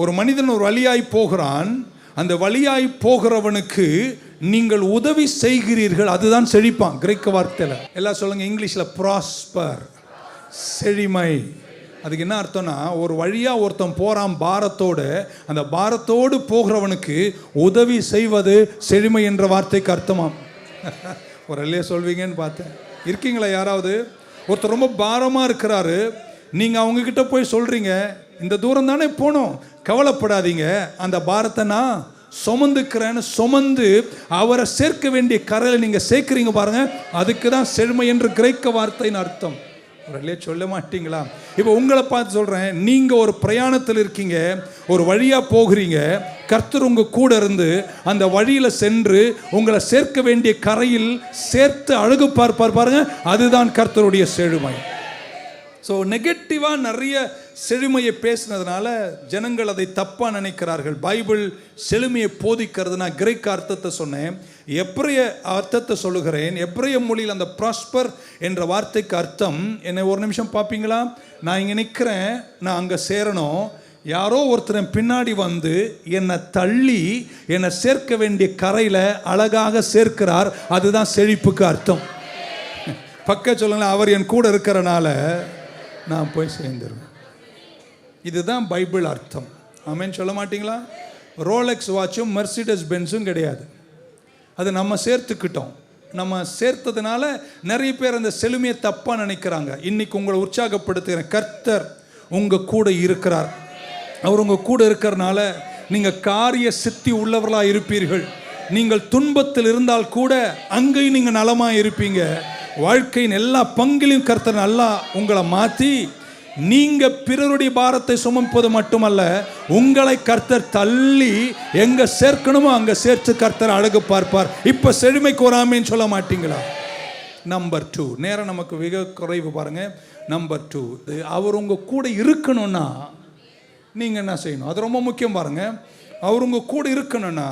ஒரு மனிதன் ஒரு வழியாய் போகிறான், அந்த வழியாய் போகிறவனுக்கு நீங்கள் உதவி செய்கிறீர்கள், அதுதான் செழிப்பான் கிரேக்க வார்த்தையில். எல்லாம் சொல்லுங்க இங்கிலீஷில், ப்ராஸ்பர், செழிமை. அதுக்கு என்ன அர்த்தம்னா, ஒரு வழியாக ஒருத்தன் போகிறான் பாரத்தோடு, அந்த பாரத்தோடு போகிறவனுக்கு உதவி செய்வது செழிமை என்ற வார்த்தைக்கு அர்த்தமாம். ஒரு அல்லையே சொல்வீங்கன்னு பார்த்தேன். இருக்கீங்களா யாராவது? ஒருத்தர் ரொம்ப பாரமாக இருக்கிறாரு, நீங்கள் அவங்கக்கிட்ட போய் சொல்கிறீங்க, இந்த தூரம் தானே போனோம், கவலைப்படாதீங்க, அந்த பாரத்தை நான் சுமந்துக்கிறேன்னு சுமந்து அவரை சேர்க்க வேண்டிய கரையில் நீங்கள் சேர்க்குறீங்க பாருங்க, அதுக்கு தான் செழுமை என்று கிரேக்க வார்த்தையின் அர்த்தம். ஒரு சொல்ல மாட்டீங்களா? இப்போ உங்களை பார்த்து சொல்கிறேன், நீங்கள் ஒரு பிரயாணத்தில் இருக்கீங்க, ஒரு வழியாக போகிறீங்க, கர்த்தர் உங்கள் கூட இருந்து அந்த வழியில் சென்று உங்களை சேர்க்க வேண்டிய கரையில் சேர்த்து அழகு பார்ப்பார் பாருங்க, அதுதான் கர்த்தருடைய செழுமை. ஸோ நெகட்டிவாக நிறைய செழுமையை பேசினதுனால ஜனங்கள் அதை தப்பாக நினைக்கிறார்கள். பைபிள் செழுமையை போதிக்கிறது. நான் கிரேக்க அர்த்தத்தை சொன்னேன், எப்ரைய அர்த்தத்தை சொல்லுகிறேன். எப்ரைய மொழியில் அந்த ப்ராஸ்பர் என்ற வார்த்தைக்கு அர்த்தம் என்னை ஒரு நிமிஷம் பார்ப்பீங்களா? நான் இங்கே நிற்கிறேன், நான் அங்கே சேரணும், யாரோ ஒருத்தர் பின்னாடி வந்து என்னை தள்ளி என்னை சேர்க்க வேண்டிய கரையில் அழகாக சேர்க்கிறார், அதுதான் செழிப்புக்கு அர்த்தம். பக்க சொல்லுங்களேன், அவர் என் கூட இருக்கிறனால நான் போய் சேர்ந்துருவேன். இதுதான் பைபிள் அர்த்தம். ஆமென் சொல்ல மாட்டீங்களா? ரோலெக்ஸ் வாட்சும் மெர்சிடஸ் பென்ஸும் கிடையாது, அது நம்ம சேர்த்துக்கிட்டோம். நம்ம சேர்த்ததுனால நிறைய பேர் அந்த செழுமையை தப்பாக நினைக்கிறாங்க. இன்னைக்கு உங்களை உற்சாகப்படுத்துகிறேன், கர்த்தர் உங்கள் கூட இருக்கிறார். அவர் உங்கள் கூட இருக்கிறனால நீங்கள் காரிய சித்தி உள்ளவர்களாக இருப்பீர்கள். நீங்கள் துன்பத்தில் இருந்தால் கூட அங்கேயும் நீங்கள் நலமாக இருப்பீங்க. வாழ்க்கையின் எல்லா பங்கிலையும் கர்த்தர் நல்லா உங்களை மாற்றி, நீங்கள் பிறருடைய பாரத்தை சுமப்பது மட்டுமல்ல, உங்களை கர்த்தர் தள்ளி எங்கே சேர்க்கணுமோ அங்கே சேர்த்து கர்த்தர் அழகு பார்ப்பார். இப்போ செழுமைக்கு ஒரு ஆமேன்னு சொல்ல மாட்டீங்களா? நம்பர் 2, நேரம் நமக்கு மிக குறைவு பாருங்க. நம்பர் 2, அவர் உங்கள் கூட இருக்கணும்னா நீங்கள் என்ன செய்யணும்? அது ரொம்ப முக்கியம் பாருங்க. அவர் உங்கள் கூட இருக்கணும்னா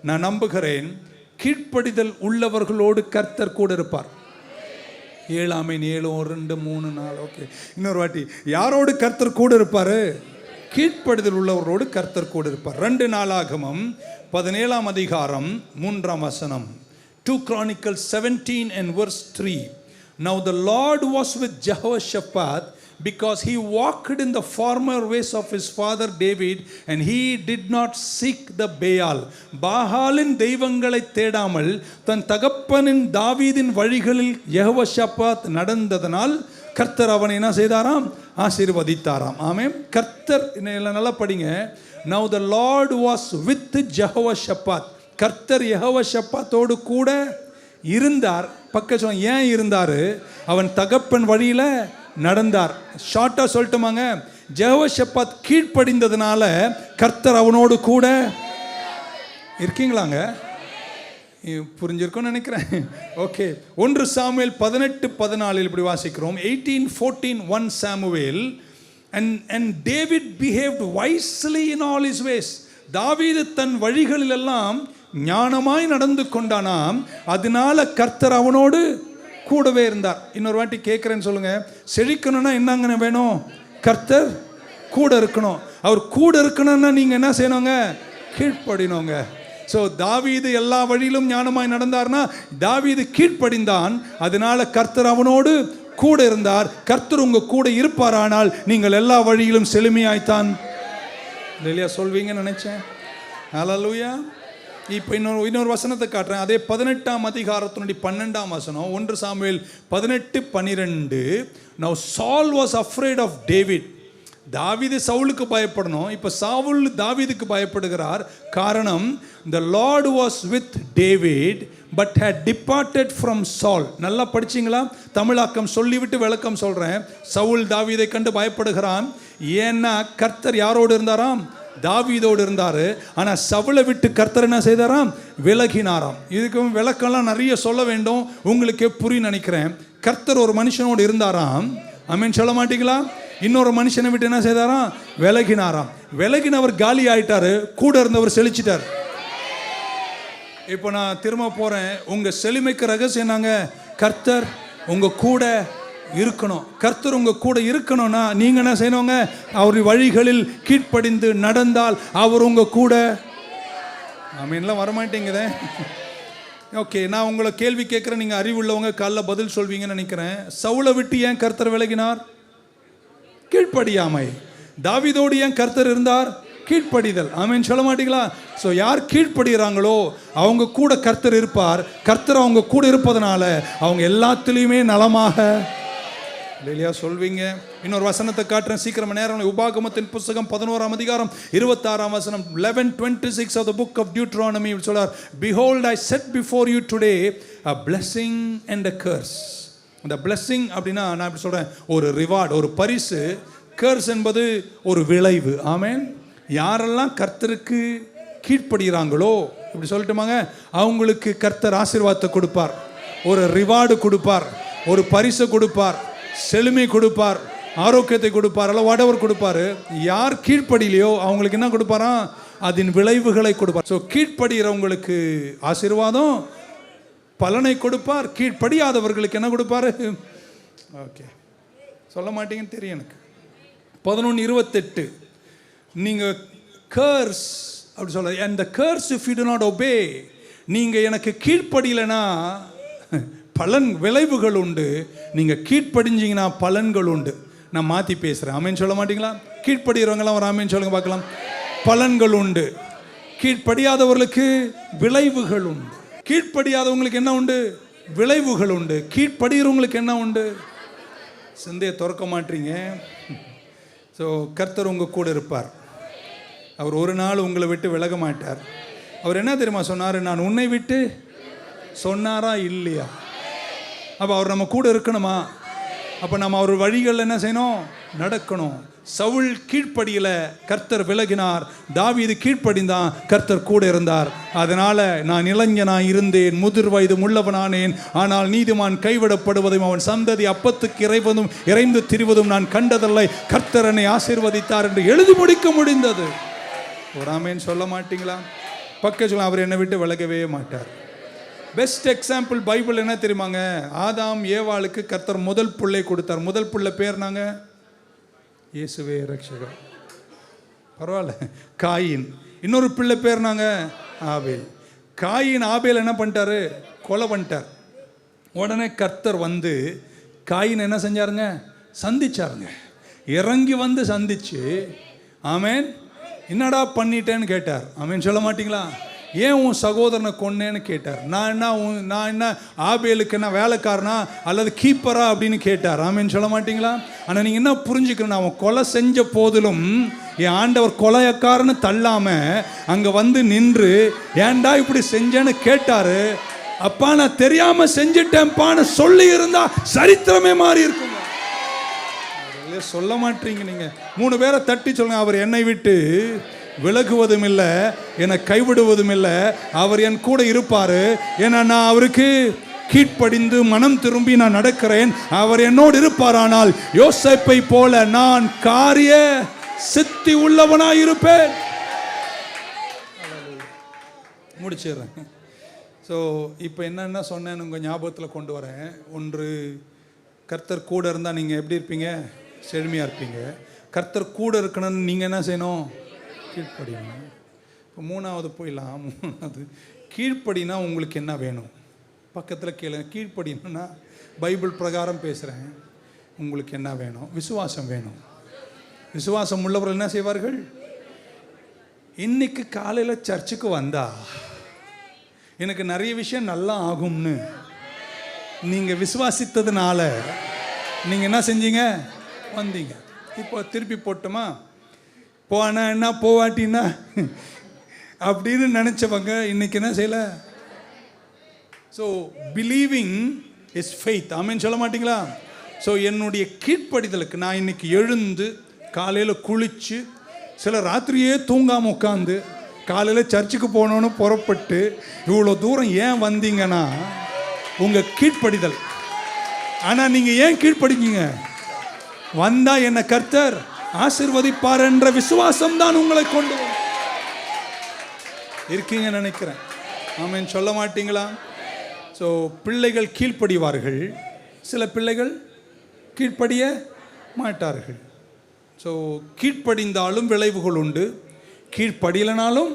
நான் நம்புகிறேன், கீழ்ப்படிதல் உள்ளவர்களோடு கர்த்தர் கூட இருப்பார். 7 ஆமீன். 7 1 2 3 4. ஓகே, இன்னொரு வாட்டி, யாரோடு கர்த்தர் கூட இருப்பார்? கீழ்ப்படிதல் உள்ளவரோடு கர்த்தர் கூட இருப்பார். 2 நாளாகமம் 17ஆம் அதிகாரம் 3ஆம் வசனம். 2 Chronicles 17 and verse 3. Now the Lord was with Jehoshaphat, because he walked in the former ways of his father David, and he did not seek the Baal. பாகாலின் தெய்வங்களை தேடாமல் தன் தகப்பனின் தாவீதின் வழிகளில் யெகோஷாபாத் நடந்ததனால் கர்த்தர் அவனை என்ன செய்தாராம்? ஆசீர்வதித்தாராம். ஆமென். கர்த்தர், நல்லா படிங்க. Now the Lord was with Jehoshaphat. கர்த்தர் யெகோஷாபாத்தோடு கூட இருந்தார். பக்கம் ஏன் இருந்தார்? அவன் தகப்பன் வழியில நடந்தார். ஷார்ட்டா சொல்லட்டுமாங்க, யெகோஷாபாத் கீழ்ப்படிந்ததுனால கர்த்தர் அவனோடு கூட இருக்கீங்களாங்க? புரிஞ்சிருக்கும்னு நினைக்கிறேன். ஓகே, 1 சாமுவேல் 18:14 இப்படி வாசிக்கிறோம். 18:14 1 Samuel, and David behaved wisely in all his ways. தாவீது தன் வழிகளிலெல்லாம் ஞானமாய் நடந்து கொண்டானாம், அதனால கர்த்தர் அவனோடு கூடவே இருந்தார். இன்னொரு வாட்டி கேட்குறேன்னு சொல்லுங்க, செழிக்கணும்னா என்னங்க வேணும்? கர்த்தர் கூட இருக்கணும். அவர் கூட இருக்கணும்னா நீங்கள் என்ன செய்யணுங்க? கீழ்ப்படினோங்க. ஸோ தாவீது எல்லா வழியிலும் ஞானமாய் நடந்தார்னா தாவீது கீழ்ப்படிந்தான், அதனால கர்த்தர் அவனோடு கூட இருந்தார். கர்த்தர் உங்கள் கூட இருப்பாரானால் நீங்கள் எல்லா வழியிலும் செழுமையாய்த்தான் இல்லையா சொல்வீங்கன்னு நினைச்சேன். ஹல்லேலூயா. இப்போ இன்னொரு வசனத்தை காட்டுறேன். அதே 18ஆம் அதிகாரத்தினுடைய 12ஆம் வசனம். 1 Samuel 18:12. Now Saul was afraid of David. தாவீது சவுலுக்கு பயப்படணும், இப்போ சவுல் தாவீதுக்கு பயப்படுகிறார். காரணம், the Lord was with David but had departed from Saul. நல்லா படிச்சிங்களா? தமிழாக்கம் சொல்லிவிட்டு விளக்கம் சொல்கிறேன். சவுல் தாவீதை கண்டு பயப்படுகிறான். ஏன்னா கர்த்தர் யாரோடு இருந்தாராம்? தாவீதோடு இருந்தாரு. ஆனா சவுலை விட்டு கர்த்தர் என்ன செய்தாராம்? விலகினாராம். இதுக்கு விளக்கெல்லாம் நிறைய சொல்ல வேண்டும், உங்களுக்கே புரியும் நினைக்கிறேன். கர்த்தர் ஒரு மனுஷனோடு இருந்தாராம், ஆமென் சொல்ல மாட்டீங்களா? இன்னொரு மனுஷனை விட்டு என்ன செய்தாராம்? விலகினாராம். விலகினவர் காலி ஆயிட்டாரு, கூட இருந்தவர் செழிச்சிட்டார். இப்போ நான் திரும்ப போறேன். உங்க செழுமைக்கு ரகசியம் நாங்க கர்த்தர் உங்க கூட இருக்கணும். கர்த்தர் உங்க கூட இருக்கணும்னா நீங்க என்ன செய்யணுங்க? அவர் வழிகளில் கீழ்ப்படிந்து நடந்தால் அவர் உங்க கூட. ஆமீன்லாம் வரமாட்டேங்குதே. ஓகே, நான் உங்களை கேள்வி கேட்குறேன், நீங்க அறிவுள்ளவங்க காலைல பதில் சொல்வீங்கன்னு நினைக்கிறேன். சவுலை விட்டு ஏன் கர்த்தர் விலகினார்? கீழ்ப்படியாமை. தாவீதோடு ஏன் கர்த்தர் இருந்தார்? கீழ்ப்படிதல். ஆமென் சொல்ல மாட்டீங்களா? ஸோ யார் கீழ்ப்படுகிறாங்களோ அவங்க கூட கர்த்தர் இருப்பார். கர்த்தர் அவங்க கூட இருப்பதனால அவங்க எல்லாத்துலேயுமே நலமாக இல்லையா சொல்வீங்க. இன்னொரு வசனத்தை காட்டுறேன், சீக்கிரம் நேரம். உபாகமத்தின் புஸ்தகம் 11ஆம் அதிகாரம் 26ஆம் வசனம், 11:26 of the book of Deuteronomy சொல்றார், behold I set before you today a blessing and a curse. அந்த blessing அப்படின்னா நான் இப்படி சொல்றேன், ஒரு ரிவார்டு, ஒரு பரிசு. கர்ஸ் என்பது ஒரு விளைவு. ஆமென். யாரெல்லாம் கர்த்தருக்கு கீழ்ப்படுகிறாங்களோ, இப்படி சொல்லட்டுமாங்க, அவங்களுக்கு கர்த்தர் ஆசீர்வாதத்தை கொடுப்பார், ஒரு ரிவார்டு கொடுப்பார், ஒரு பரிசை கொடுப்பார், செழுமை கொடுப்பார், ஆரோக்கியத்தை கொடுப்பார், அல்ல வாடவர் கொடுப்பாரு. யார் கீழ்ப்படியிலையோ அவங்களுக்கு என்ன கொடுப்பாராம்? அதன் விளைவுகளை கொடுப்பார். ஸோ கீழ்ப்படுகிறவங்களுக்கு ஆசீர்வாதம், பலனை கொடுப்பார். கீழ்ப்படியாதவர்களுக்கு என்ன கொடுப்பாரு? ஓகே, சொல்ல மாட்டீங்கன்னு தெரியும் எனக்கு. 11:28 நீங்க கர்ஸ் அப்படி சொல்ல, and the curse if you do not obey. நீங்க எனக்கு கீழ்ப்படியலைன்னா பலன் விளைவுகள் உண்டு, நீங்க கீழ்ப்படிஞ்சிங்கன்னா பலன்கள் உண்டு. நான் மாற்றி பேசுகிறேன். ஆமேன் சொல்ல மாட்டீங்களா? கீழ்ப்படுகிறவங்களாம் ஒரு ஆமேன் சொல்லுங்க பார்க்கலாம். பலன்கள் உண்டு. கீழ்ப்படியாதவர்களுக்கு விளைவுகள் உண்டு. கீழ்ப்படியாதவங்களுக்கு என்ன உண்டு? விளைவுகள் உண்டு. கீழ்ப்படுகிறவங்களுக்கு என்ன உண்டு? சிந்தையை திறக்க மாட்டீங்க. ஸோ கர்த்தர் உங்கள் கூட இருப்பார். அவர் ஒரு நாள் உங்களை விட்டு விலக மாட்டார். அவர் என்ன தெரியுமா சொன்னார்? நான் உன்னை விட்டு சொன்னாரா இல்லையா? அப்போ அவர் நம்ம கூட இருக்கணுமா? அப்போ நம்ம அவர் வழிகளில் என்ன செய்யணும்? நடக்கணும். சவுல் கீழ்ப்படியில் கர்த்தர் விலகினார், தாவீது கீழ்ப்படிந்தான், கர்த்தர் கூட இருந்தார். அதனால நான் இளைஞனாய் இருந்தேன், முதிர் வயது உள்ளவனானேன், ஆனால் நீதிமான் கைவிடப்படுவதும் அவன் சந்ததி அப்பத்துக்கு இறைந்து திரிவதும் நான் கண்டதில்லை, கர்த்தர் என்னை ஆசீர்வதித்தார் என்று எழுதி முடிக்க முடிந்தது. ஒரு ஆமேன் சொல்ல மாட்டீங்களா? பக்க சொல்ல, அவர் என்னை விட்டு விலகவே மாட்டார். பெஸ்ட் எக்ஸாம்பிள் பைபிள் என்ன தெரியுமாங்க? ஆதாம் ஏவாளுக்கு கர்த்தர் முதல் பிள்ளை கொடுத்தார். முதல் பிள்ளை பேர் நாங்க இயேசுவே ரட்சகர். பரவாயில்ல. காயின். இன்னொரு பிள்ளை பேர் நாங்க ஆபேல். காயின் ஆபேல் என்ன பண்ணிட்டாரு? கொலை பண்ணிட்டார். உடனே கர்த்தர் வந்து காயின் என்ன செஞ்சாருங்க? சந்திச்சாருங்க. இறங்கி வந்து சந்திச்சு, ஆமேன், என்னடா பண்ணிட்டேன்னு கேட்டார். ஆமேன் சொல்ல மாட்டீங்களா? ஏன் உன் சகோதரனை கொன்னேன்னு கேட்டார். நான் என்ன ஆபேலுக்கு என்ன வேலைக்காரனா அல்லது கீப்பரா அப்படின்னு கேட்டார். ஆமேன்னு சொல்ல மாட்டீங்களா? ஆனால் நீங்கள் என்ன புரிஞ்சுக்கணும், அவன் கொலை செஞ்ச போதிலும் என் ஆண்டவர் கொலையக்காரன்னு தள்ளாம அங்கே வந்து நின்று ஏன்டா இப்படி செஞ்சேன்னு கேட்டாரு. அப்பா நான் தெரியாம செஞ்சிட்டேன்ப்பான்னு சொல்லி இருந்தா சரித்திரமே மாறி இருக்கும். சொல்ல மாட்டீங்க நீங்க. 3 பேரை தட்டி சொல்லுங்க, அவர் என்னை விட்டு விலகுவதும் இல்லை, என்னை கைவிடுவதும் இல்லை, அவர் என் கூட இருப்பாரு. ஏன்னா நான் அவருக்கு கீழ்ப்படிந்து மனம் திரும்பி நான் நடக்கிறேன், அவர் என்னோடு இருப்பாரானால் யோசேப்பை போல நான் காரிய சித்தி உள்ளவனாய் இருப்பேன். முடிச்சிடுறேன். ஸோ இப்போ என்னென்ன சொன்னேன்னு உங்கள் ஞாபகத்தில் கொண்டு வரேன். ஒன்று, கர்த்தர் கூட இருந்தால் நீங்கள் எப்படி இருப்பீங்க? செழுமையாக இருப்பீங்க. கர்த்தர் கூட இருக்கணும்னு நீங்கள் என்ன செய்யணும்? கீழ்ப்படியணும். இப்போ 3வது போயிடலாம். 3வது, கீழ்ப்படினா உங்களுக்கு என்ன வேணும்? பக்கத்தில் கேளுங்க. கீழ்ப்படினா பைபிள் பிரகாரம் பேசுகிறேன். உங்களுக்கு என்ன வேணும்? விசுவாசம் வேணும். விசுவாசம் உள்ளவர்கள் என்ன செய்வார்கள்? இன்னைக்கு காலையில் சர்ச்சுக்கு வந்தா எனக்கு நிறைய விஷயம் நல்லா ஆகும்னு நீங்கள் விசுவாசித்ததுனால நீங்கள் என்ன செஞ்சீங்க? வந்தீங்க. இப்போ திருப்பி போட்டோமா? போனா என்ன, போவாட்டின்னா அப்படின்னு நினச்சவங்க இன்னைக்கு என்ன செய்யலை? So believing is faith. Amen சொல்ல மாட்டீங்களா? ஸோ என்னுடைய கீழ்ப்படிதலுக்கு நான் இன்னைக்கு எழுந்து காலையில் குளித்து சில ராத்திரியே தூங்காமல் உட்காந்து காலையில் சர்ச்சுக்கு போகணுன்னு புறப்பட்டு இவ்வளோ தூரம் ஏன் வந்தீங்கன்னா உங்கள் கீழ்ப்படிதல். ஆனால் நீங்கள் ஏன் கீழ்ப்படிங்க? வந்தா என்ன கர்த்தர் ஆசீர்வதிப்பார் என்ற விசுவாசம் தான் உங்களை கொண்டு இருக்கீங்க நினைக்கிறேன். ஆமென் சொல்ல மாட்டீங்களா? ஸோ பிள்ளைகள் கீழ்ப்படிவார்கள், சில பிள்ளைகள் கீழ்ப்படிய மாட்டார்கள். ஸோ கீழ்ப்படிந்தாலும் விளைவுகள் உண்டு, கீழ்ப்படியலனாலும்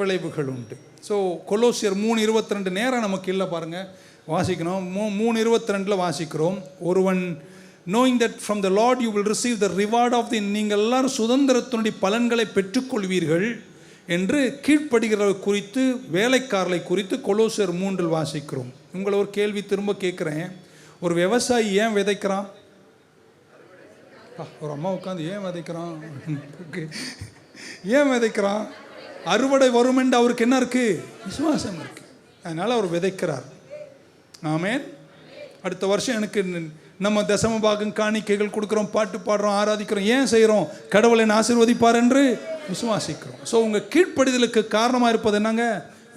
விளைவுகள் உண்டு. ஸோ கொலோசியர் 3:22 நேரம் நமக்கு இல்லை பாருங்கள், வாசிக்கணும். 3:22 வாசிக்கிறோம். ஒருவன் knowing that from the Lord you will receive the reward of the, நீங்கள் எல்லாரும் சுதந்திரத்தினுடைய பலன்களை பெற்றுக்கொள்வீர்கள் என்று கீழ்ப்படுகிறவர்கள் குறித்து, வேலைக்காரர்களை குறித்து கொலோசியர் 3 வாசிக்கிறோம். உங்களை ஒரு கேள்வி திரும்ப கேட்குறேன். ஒரு விவசாயி ஏன் விதைக்கிறான்? ஒரு அம்மா உட்காந்து ஏன் விதைக்கிறான்? ஏன் விதைக்கிறான்? அறுவடை வரும் என்று அவருக்கு என்ன இருக்கு? விசுவாசம் இருக்கு. அதனால் அவர் விதைக்கிறார். ஆமென். அடுத்த வருஷம் எனக்கு நம்ம தசம பாகம் காணிக்கைகள் கொடுக்குறோம், பாட்டு பாடுறோம், ஆராதிக்கிறோம். ஏன் செய்கிறோம்? கடவுளை ஆசீர்வதிப்பார் என்று விசுவாசிக்கிறோம். ஸோ உங்கள் கீழ்ப்படிதலுக்கு காரணமாக இருப்பது என்னங்க?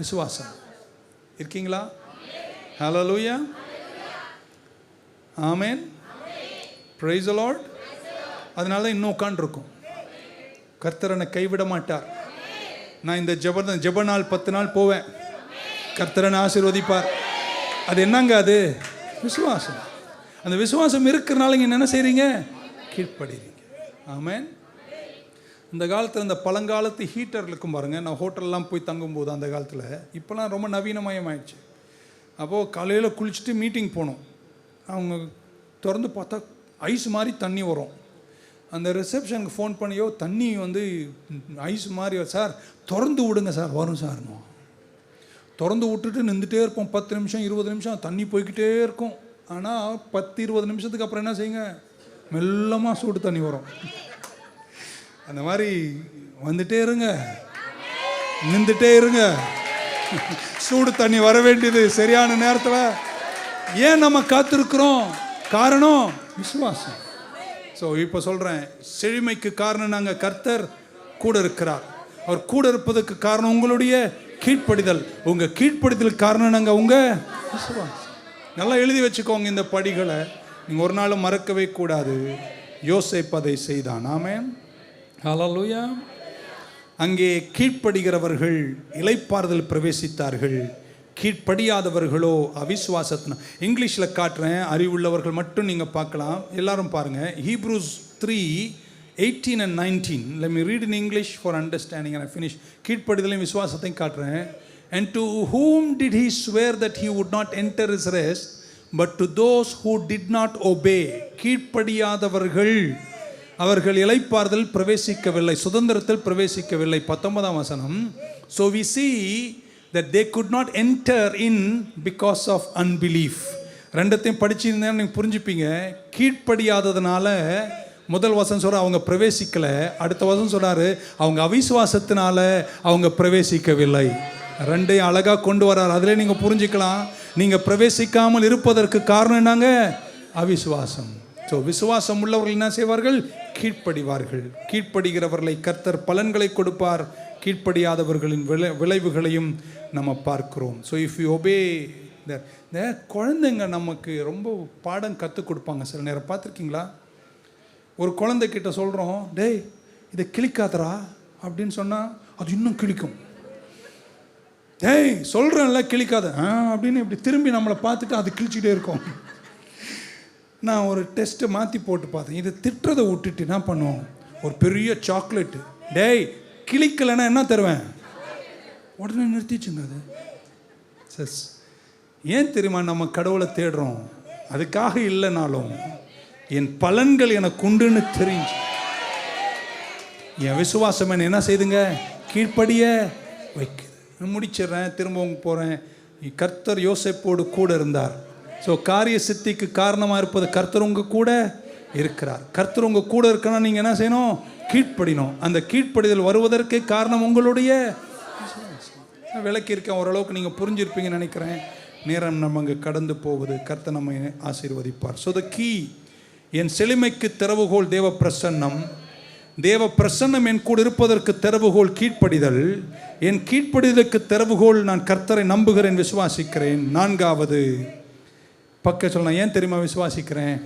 விசுவாசம். இருக்கீங்களா? ஹல்லேலூயா, ஆமென், பிரைஸ் தி லார்ட். அதனால தான் இன்னும் உட்காண்டிருக்கும். கர்த்தர் என்னை கைவிட மாட்டார். நான் இந்த ஜெப நாள் 10 நாள் போவேன், கர்த்தரனை ஆசீர்வதிப்பார். அது என்னங்க? அது விசுவாசம். அந்த விசுவாசம் இருக்கிறனால நீங்கள் என்ன செய்கிறீங்க? கீழ்ப்படுறீங்க. ஆமென். இந்த காலத்தில் இந்த பழங்காலத்து ஹீட்டர் இருக்கும் பாருங்கள். நான் ஹோட்டல்லாம் போய் தங்கும்போது அந்த காலத்தில், இப்போலாம் ரொம்ப நவீனமயமாயிடுச்சு. அப்போது காலையில் குளிச்சுட்டு மீட்டிங் போனோம். அவங்க திறந்து பார்த்தா ஐஸ் மாதிரி தண்ணி வரும். அந்த ரிசப்ஷனுக்கு ஃபோன் பண்ணியோ, தண்ணி வந்து ஐஸ் மாதிரி, சார் திறந்து விடுங்க சார், வரும் சார்னோ. திறந்து விட்டுட்டு நின்றுட்டே இருப்போம். 10 நிமிஷம் 20 நிமிஷம் தண்ணி போய்கிட்டே இருக்கும். ஆனால் 10-20 நிமிஷத்துக்கு அப்புறம் என்ன செய்யுங்க? மெல்லமாக சூடு தண்ணி வரும். அந்த மாதிரி வந்துட்டே இருங்க, நின்றுட்டே இருங்க. சூடு தண்ணி வர வேண்டியது சரியான நேரத்தில். ஏன் நம்ம காத்திருக்கிறோம்? காரணம் விசுவாசம். ஸோ இப்போ சொல்கிறேன், செழுமைக்கு காரணம் நாங்கள், கர்த்தர் கூட இருக்கிறார். அவர் கூட இருப்பதற்கு காரணம் உங்களுடைய கீழ்ப்படிதல். உங்கள் கீழ்ப்படிதலுக்கு காரணம் நாங்கள் உங்கள் விசுவாசம். நல்லா எழுதி வச்சுக்கோங்க இந்த படிகளை, நீங்கள் ஒரு நாளும் மறக்கவே கூடாது. யோசேப்பு அதை செய்தான். ஆமென், ஹல்லேலூயா. அங்கே கீழ்ப்படுகிறவர்கள் இளைப்பாறுதல் பிரவேசித்தார்கள், கீழ்ப்படியாதவர்களோ அவிசுவாசத்தின. இங்கிலீஷில் காட்டுறேன், அறிவுள்ளவர்கள் மட்டும் நீங்கள் பார்க்கலாம். எல்லாரும் பாருங்கள். Hebrews 3:18 and 19. Let me read in English for understanding and I finish. கீழ்ப்படிதலையும் விசுவாசத்தையும் காட்டுறேன். And to whom did he swear that he would not enter his rest, but to those who did not obey. கீழ்ப்படியாதவர்கள் அவர்கள் இளைப்பாறுதல் பிரவேசிக்கவில்லை, சுதந்திரத்தில் பிரவேசிக்கவில்லை. 19ஆம் வசனம். So we see that they could not enter in because of unbelief. ரெண்டத்தையும் படிச்சிருந்தேன்னு நீங்கள் புரிஞ்சுப்பீங்க. கீழ்ப்படியாததுனால முதல் வசனம் சொல்ற அவங்க பிரவேசிக்கலை, அடுத்த வசனம் சொல்றாரு அவங்க அவிசுவாசத்தினால அவங்க பிரவேசிக்கவில்லை. ரெண்டையும் அழகாக கொண்டு வர்றார். அதிலே நீங்கள் புரிஞ்சுக்கலாம், நீங்கள் பிரவேசிக்காமல் இருப்பதற்கு காரணம் என்னங்க? அவிசுவாசம். ஸோ விசுவாசம் உள்ளவர்கள் என்ன செய்வார்கள்? கீழ்ப்படிவார்கள். கீழ்ப்படுகிறவர்களை கர்த்தர் பலன்களை கொடுப்பார், கீழ்ப்படியாதவர்களின் விளைவுகளையும் நம்ம பார்க்கிறோம். ஸோ இஃப் யூ ஒபே இந்த குழந்தைங்க நமக்கு ரொம்ப பாடம் கற்றுக் கொடுப்பாங்க. சில நேரம் பார்த்துருக்கீங்களா? ஒரு குழந்தைகிட்ட சொல்கிறோம், டேய் இதை கிளிக்காதரா அப்படின்னு சொன்னால் அது இன்னும் கிளிக்கும். டேய் சொல்கிறேன்ல கிளிக்காத அப்படின்னு இப்படி திரும்பி நம்மளை பார்த்துட்டு அது கிழிச்சிட்டே இருக்கும். நான் ஒரு டெஸ்ட்டை மாற்றி போட்டு பார்த்தேன். இதை திட்டுறதை விட்டுட்டு என்ன பண்ணுவோம், ஒரு பெரிய சாக்லேட்டு, டேய் கிளிக்கலைன்னா என்ன தருவேன், உடனே நிறுத்திச்சுங்க. அது சஸ் ஏன் தெரியுமா? நம்ம கடவுளை தேடுறோம் அதுக்காக இல்லைனாலும் என் பலன்கள் எனக்கு உண்டுன்னு தெரிஞ்சு என் விசுவாசம் என்ன செய்துங்க? கீழ்ப்படிய வைக்குது. முடிச்சிடுறேன், திரும்பவும் போகிறேன். கர்த்தர் யோசேப்போடு கூட இருந்தார். ஸோ காரிய சித்திக்கு காரணமாக இருப்பது கர்த்தர் உங்கள் கூட இருக்கிறார். கர்த்தர் உங்கள் கூட இருக்கணும், நீங்கள் என்ன செய்யணும்? கீழ்ப்படினோம். அந்த கீழ்ப்படிதல் வருவதற்கு காரணம் உங்களுடைய விளக்கி இருக்கேன். ஓரளவுக்கு நீங்கள் புரிஞ்சிருப்பீங்கன்னு நினைக்கிறேன். நேரம் நம்ம அங்கே கடந்து போகுது. கர்த்தர் நம்மை ஆசீர்வதிப்பார். ஸோ த கீ, என் செழுமைக்கு திறவுகோல் தேவ பிரசன்னம், தேவ பிரசன்னம் என் கூட இருப்பதற்கு திறவுகோல் கீழ்ப்படிதல். என் கீழ்ப்படிதலுக்கு திறவுகோல் நான் கர்த்தரை நம்புகிறேன், விசுவாசிக்கிறேன். 4வது பக்க சொல்லலாம். ஏன் தெரியுமா விசுவாசிக்கிறேன்?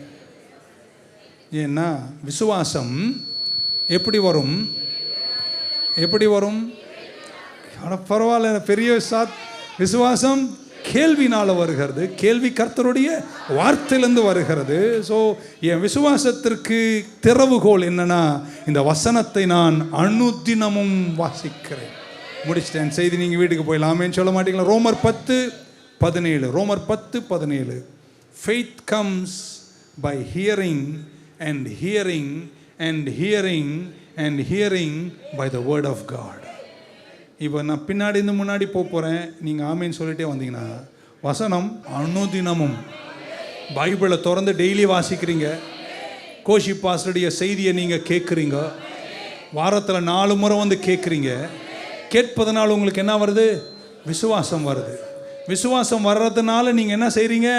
ஏன்னா விசுவாசம் எப்படி வரும்? எப்படி வரும்? பரவாயில்ல, பெரிய விசுவாசம் கேள்வினால் வருகிறது. கேள்வி கர்த்தருடைய வார்த்தையிலிருந்து வருகிறது. ஸோ என் விசுவாசத்திற்கு திறவுகோல் என்னன்னா, இந்த வசனத்தை நான் அனுதினமும் வாசிக்கிறேன். முடிச்சிட்டேன் செய்தி. நீங்கள் வீட்டுக்கு போயிடலாமேன்னு சொல்ல மாட்டீங்களா? ரோமர் 10:17. ரோமர் 10:17. Faith comes by hearing and hearing and hearing and hearing by the word of God. இப்போ நான் பின்னாடி இருந்து முன்னாடி போகிறேன். நீங்கள் ஆமேன்னு சொல்லிட்டே வந்தீங்கன்னா, வசனம் அனுதினமும் பைபிளை திறந்து டெய்லி வாசிக்கிறீங்க. கோஷி பாஸ்டருடைய செய்தியை நீங்கள் கேட்குறீங்க. வாரத்தில் 4 முறை வந்து கேட்குறீங்க. கேட்பதனால் உங்களுக்கு என்ன வருது? விசுவாசம் வருது. விசுவாசம் வர்றதுனால நீங்கள் என்ன செய்கிறீங்க?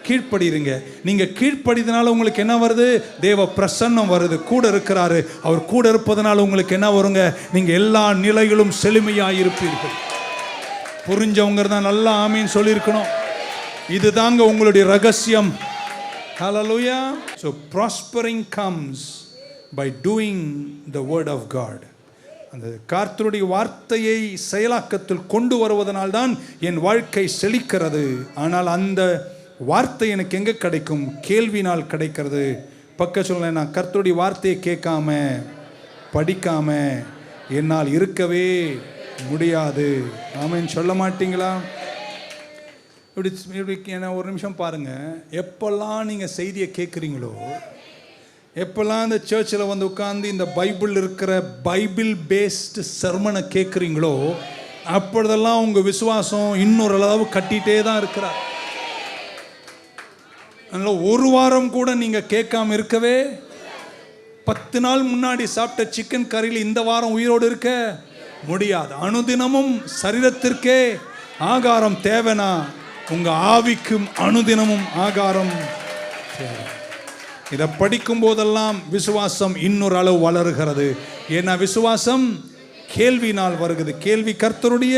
கீழ்ப்படுறீங்க. நீங்கள் கீழ்ப்படிதனால உங்களுக்கு என்ன வருது? தேவ பிரசன்னம் வருது. கூட இருக்கிறாரு. அவர் கூட இருப்பதனால உங்களுக்கு என்ன வருங்க? நீங்கள் எல்லா நிலைகளும் செழுமையாக இருப்பீர்கள். புரிஞ்சவங்க தான் நல்லா ஆமீன் சொல்லியிருக்கணும். இதுதாங்க உங்களுடைய ரகசியம். ஹல்லேலூயா. So prospering comes by doing the word of God. அந்த கர்த்தருடைய வார்த்தையை செயலாக்கத்தில் கொண்டு வருவதனால்தான் என் வாழ்க்கை செழிக்கிறது. ஆனால் அந்த வார்த்தை எனக்கு எங்கே கிடைக்கும்? கேள்வினால் கிடைக்கிறது. பக்க சொல்ல, நான் கர்த்தருடைய வார்த்தையை கேட்காம படிக்காம என்னால் இருக்கவே முடியாது. ஆமென் சொல்ல மாட்டீங்களா? இப்படி என்ன ஒரு நிமிஷம் பாருங்க. எப்பெல்லாம் நீங்கள் செய்தியை கேட்குறீங்களோ, எப்பெல்லாம் இந்த சர்ச்சில் வந்து உட்காந்து இந்த பைபிள் இருக்கிற பைபிள் பேஸ்டு சர்மனை கேட்குறீங்களோ, அப்பொழுதெல்லாம் உங்கள் விசுவாசம் இன்னொரு அளவு கட்டிகிட்டே தான் இருக்கிறார். அதனால் ஒரு வாரம் கூட நீங்கள் கேட்காம இருக்கவே, 10 நாள் முன்னாடி சாப்பிட்ட சிக்கன் கறியில் இந்த வாரம் உயிரோடு இருக்க முடியாது. அனுதினமும் சரீரத்திற்கே ஆகாரம் தேவைனா, உங்கள் ஆவிக்கும் அனுதினமும் ஆகாரம் தேவை. இதை படிக்கும் போதெல்லாம் விசுவாசம் இன்னொரு அளவு வளருகிறது. ஏன்னா விசுவாசம் கேள்வினால் வருகிறது. கேள்வி கர்த்தருடைய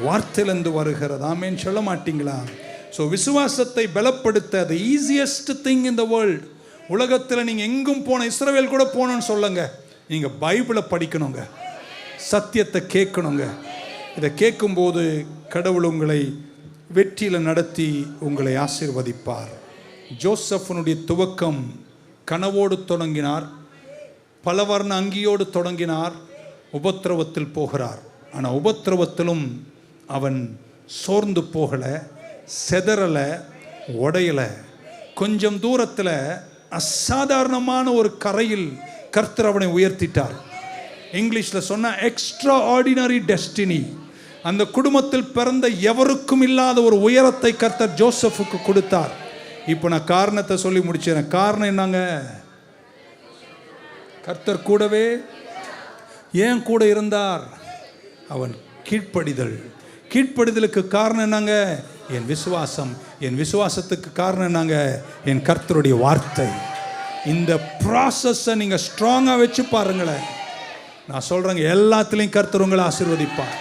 வார்த்தையிலிருந்து வருகிறது. ஆமென் சொல்ல மாட்டீங்களா? ஸோ விசுவாசத்தை பலப்படுத்த the easiest thing in the world. உலகத்தில் நீங்கள் எங்கும் போன, இஸ்ரவேல் கூட போகணும்னு சொல்லுங்க, நீங்கள் பைபிளை படிக்கணுங்க, சத்தியத்தை கேட்கணுங்க. இதை கேட்கும்போது கடவுள் உங்களை வெற்றியில் நடத்தி உங்களை ஆசீர்வதிப்பார். ஜோசஃபனுடைய துவக்கம் கனவோடு தொடங்கினார். பலவர்ண அங்கியோடு தொடங்கினார். உபத்திரவத்தில் போகிறார். ஆனால் உபத்திரவத்திலும் அவன் சோர்ந்து போகலை, செதறலை, உடையலை. கொஞ்சம் தூரத்தில் அசாதாரணமான ஒரு கரையில் கர்த்தர் அவனை உயர்த்திட்டார். இங்கிலீஷில் சொன்ன எக்ஸ்ட்ரா ஆர்டினரி டெஸ்டினி. அந்த குடும்பத்தில் பிறந்த எவருக்கும் இல்லாத ஒரு உயரத்தை கர்த்தர் ஜோசஃபுக்கு கொடுத்தார். இப்போ நான் காரணத்தை சொல்லி முடிச்சேன். காரணம் என்னங்க? கர்த்தர் கூடவே ஏன் கூட இருந்தார்? அவன் கீழ்ப்படிதல். கீழ்ப்படிதலுக்கு காரணம் என்னங்க? என் விசுவாசம். என் விசுவாசத்துக்கு காரணம் என்னங்க? என் கர்த்தருடைய வார்த்தை. இந்த ப்ராசஸை நீங்கள் ஸ்ட்ராங்காக வச்சு பாருங்களேன். நான் சொல்கிறேங்க, எல்லாத்துலேயும் கர்த்தர் உங்களை ஆசீர்வதிப்பார்.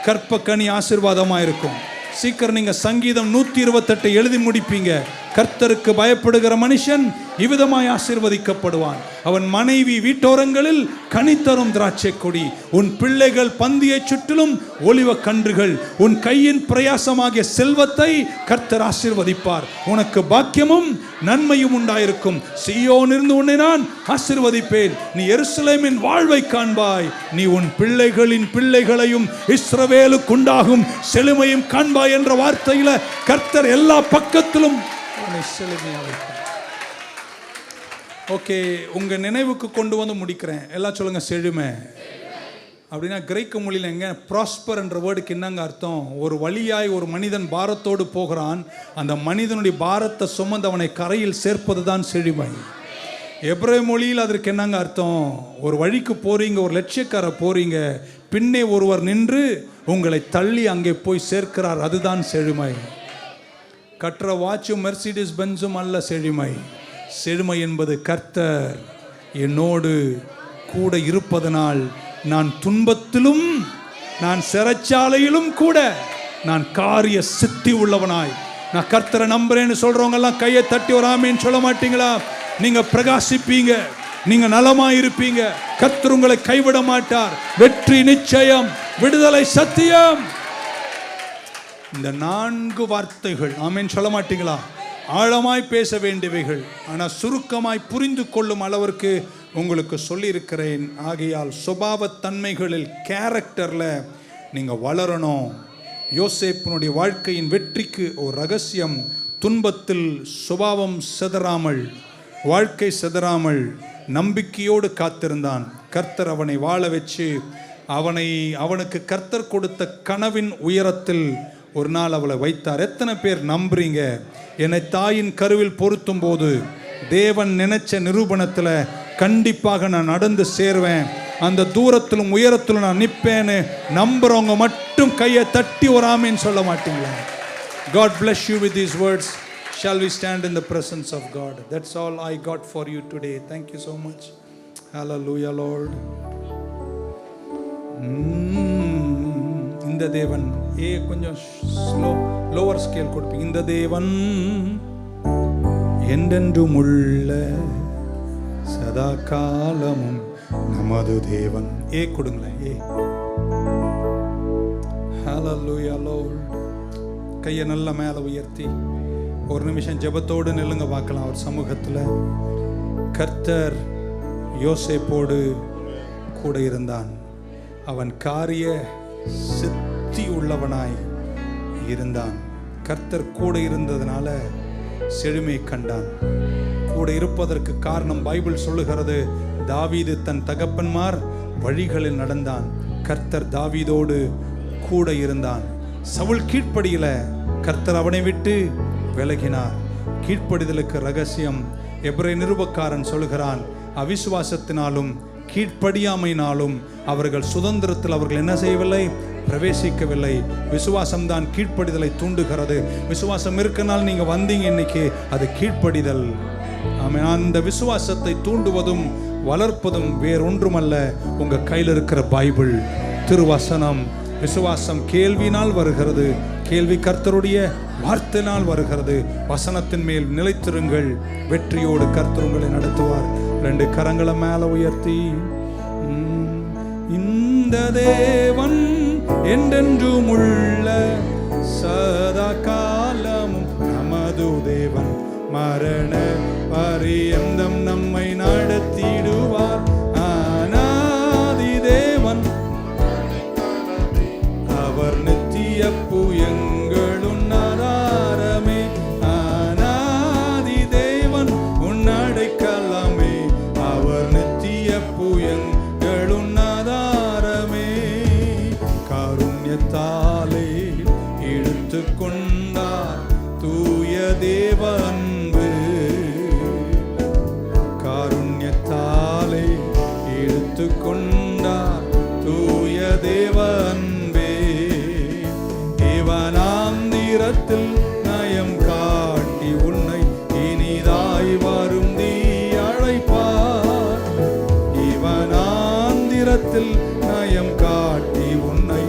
கற்பக்கனி ஆசீர்வாதமாக இருக்கும். சீக்கிரம் நீங்கள் சங்கீதம் 128 எழுதி முடிப்பீங்க. கர்த்தருக்கு பயப்படுகிற மனுஷன் இவ்விதமாய் ஆசீர்வதிக்கப்படுவான். அவன் மனைவி வீட்டோரங்களில் கனித்தரும் திராட்சை கொடி, உன் பிள்ளைகள் பந்தியை சுற்றிலும் ஒலிவ கன்றுகள், உன் கையின் பிரயாசமாகிய செல்வத்தை கர்த்தர் ஆசீர்வதிப்பார். உனக்கு பாக்கியமும் நன்மையும் உண்டாயிருக்கும். சீயோனிலிருந்து உன்னை நான் ஆசீர்வதிப்பேன். நீ எருசலேமின் வாழ்வை காண்பாய். நீ உன் பிள்ளைகளின் பிள்ளைகளையும் இஸ்ரவேலுக்கு உண்டாகும் செழுமையும் காண்பாய் என்ற வார்த்தையில கர்த்தர் எல்லா பக்கத்திலும் ஓகே. உங்க நினைவுக்கு கொண்டு வந்து முடிக்கிறேன். எல்லாம் சொல்லுங்க, செழுமை. அப்படின்னா கிரேக்க மொழியில் எங்க ப்ராஸ்பர் என்ற வேர்டுக்கு என்னங்க அர்த்தம்? ஒரு வழியாய் ஒரு மனிதன் பாரத்தோடு போகிறான். அந்த மனிதனுடைய பாரத்தை சுமந்து அவனை கரையில் சேர்ப்பது தான் செழுமை. எபிரேய மொழியில் அதற்கு என்னங்க அர்த்தம்? ஒரு வழிக்கு போறீங்க, ஒரு லட்சியக்கார போறீங்க, பின்னே ஒருவர் நின்று உங்களை தள்ளி அங்கே போய் சேர்க்கிறார், அதுதான் செழுமை. கற்ற வாட்சும் மெர்சிடிஸ் பென்ஸும் அல்ல செழுமை. செழுமை என்பது கர்த்தர் என்னோடு கூட இருப்பதனால் நான் துன்பத்திலும் நான் சிறைச்சாலையிலும் கூட நான் காரிய சித்தி உள்ளவனாய். நான் கர்த்தரை நம்புறேன்னு சொல்றவங்க எல்லாம் கையை தட்டி ஒரு ஆமேன்னு சொல்ல மாட்டீங்களா? நீங்க பிரகாசிப்பீங்க, நீங்க நலமாயிருப்பீங்க. கர்த்தர் உங்களை கைவிட மாட்டார். வெற்றி நிச்சயம், விடுதலை சத்தியம். இந்த 4 வார்த்தைகள் ஆமேன்னு சொல்ல மாட்டீங்களா? ஆழமாய் பேச வேண்டியவைகள், ஆனால் சுருக்கமாய் புரிந்து கொள்ளும் அளவிற்கு உங்களுக்கு சொல்லியிருக்கிறேன். ஆகையால் சுபாவ தன்மைகளில், கேரக்டரில் நீங்கள் வளரணும். யோசேப்பினுடைய வாழ்க்கையின் வெற்றிக்கு ஒரு ரகசியம், துன்பத்தில் சுபாவம் சிதறாமல், வாழ்க்கை சிதறாமல் நம்பிக்கையோடு காத்திருந்தான். கர்த்தர் அவனை வாழ வச்சு அவனுக்கு கர்த்தர் கொடுத்த கனவின் உயரத்தில் ஒரு நாள் அவளை வைத்தார். எத்தனை பேர் நம்புறீங்க? என்னை தாயின் கருவில் பொருத்தும் போது தேவன் நினைச்ச நிரூபணத்தில் கண்டிப்பாக நான் நடந்து சேர்வேன், அந்த தூரத்திலும் உயரத்திலும் நான் நிற்பேன்னு நம்புறவங்க மட்டும் கையை தட்டி ஒரு ஆமேன்னு சொல்ல மாட்டீங்களா? God bless you with these words. Shall we stand in the presence of God? That's all I got for you today. Thank you so much. Hallelujah, Lord. இந்த தேவன் கொஞ்சம் லோவர் ஸ்கேல் கொடுப்பீங்க. இந்த தேவன் என்றென்றும் உள்ள சதா காலமும் நமது தேவன். கொடுங்களேன். Hallelujah, Lord. கையை நல்ல மேல உயர்த்தி ஒரு நிமிஷம் ஜெபத்தோடு நில்லுங்க பார்க்கலாம். அவர் சமூகத்தில் கர்த்தர் யோசேப்போடு கூட இருந்தான். அவன் காரிய சித்தி உள்ளவனாய் இருந்தான். கர்த்தர் கூட இருந்ததுனால செழுமை கண்டான். கூட இருப்பதற்கு காரணம் பைபிள் சொல்லுகிறது, தாவீது தன் தகப்பன்மார் வழிகளில் நடந்தான். கர்த்தர் தாவீதோடு கூட இருந்தான். சவுல் கீழ்ப்படியில, கர்த்தர் அவனை விட்டு விலகினார். கீழ்ப்படிதலுக்கு ரகசியம் எபிரேய நிருபக்காரன் சொல்கிறான், அவிசுவாசத்தினாலும் கீழ்ப்படியாமையினாலும் அவர்கள் சுதந்திரத்தில் அவர்கள் என்ன செய்யவில்லை? பிரவேசிக்கவில்லை. விசுவாசம்தான் கீழ்ப்படிதலை தூண்டுகிறது. விசுவாசம் இருக்கனால் நீங்க வந்தீங்க இன்னைக்கு, அது கீழ்ப்படிதல். ஆமென். அந்த விசுவாசத்தை தூண்டுவதும் வளர்ப்பதும் வேறொன்றுமல்ல, உங்க கையில் இருக்கிற பைபிள், திருவசனம். விசுவாசம் கேள்வியினால் வருகிறது, கேள்வி கர்த்தருடைய வார்த்தையினால் வருகிறது. வசனத்தின் மேல் நிலைத்திருங்கள், வெற்றியோடு கர்த்தர் உங்களை நடத்துவார். 2 கரங்களை மேல உயர்த்தி, இந்த தேவன் என்றென்றும் உள்ள சதா காலமும் நமது தேவன், மரண பரியந்தம் நம்மை நடத்திடுவார். ஆனாதி தேவன், அவர் நித்திய புயங்களும் ஆதாரமே. ஆனாதி தேவன் உன் அடைக்கலமே, அவர் நித்திய புயங்களும் ஆதாரமே. காருண்யத்தாலே இழுத்து கொண்டார் தூய தேவ அன்பு. காருண்யத்தாலே இழுத்து கொண்டார் தூய தேவ அன்பே. இவனாந்திரத்தில் நயம் காட்டி உன்னை இனிதாய் வரும் தீ அழைப்பார். இவனாந்திரத்தில் நயம் காட்டி உன்னை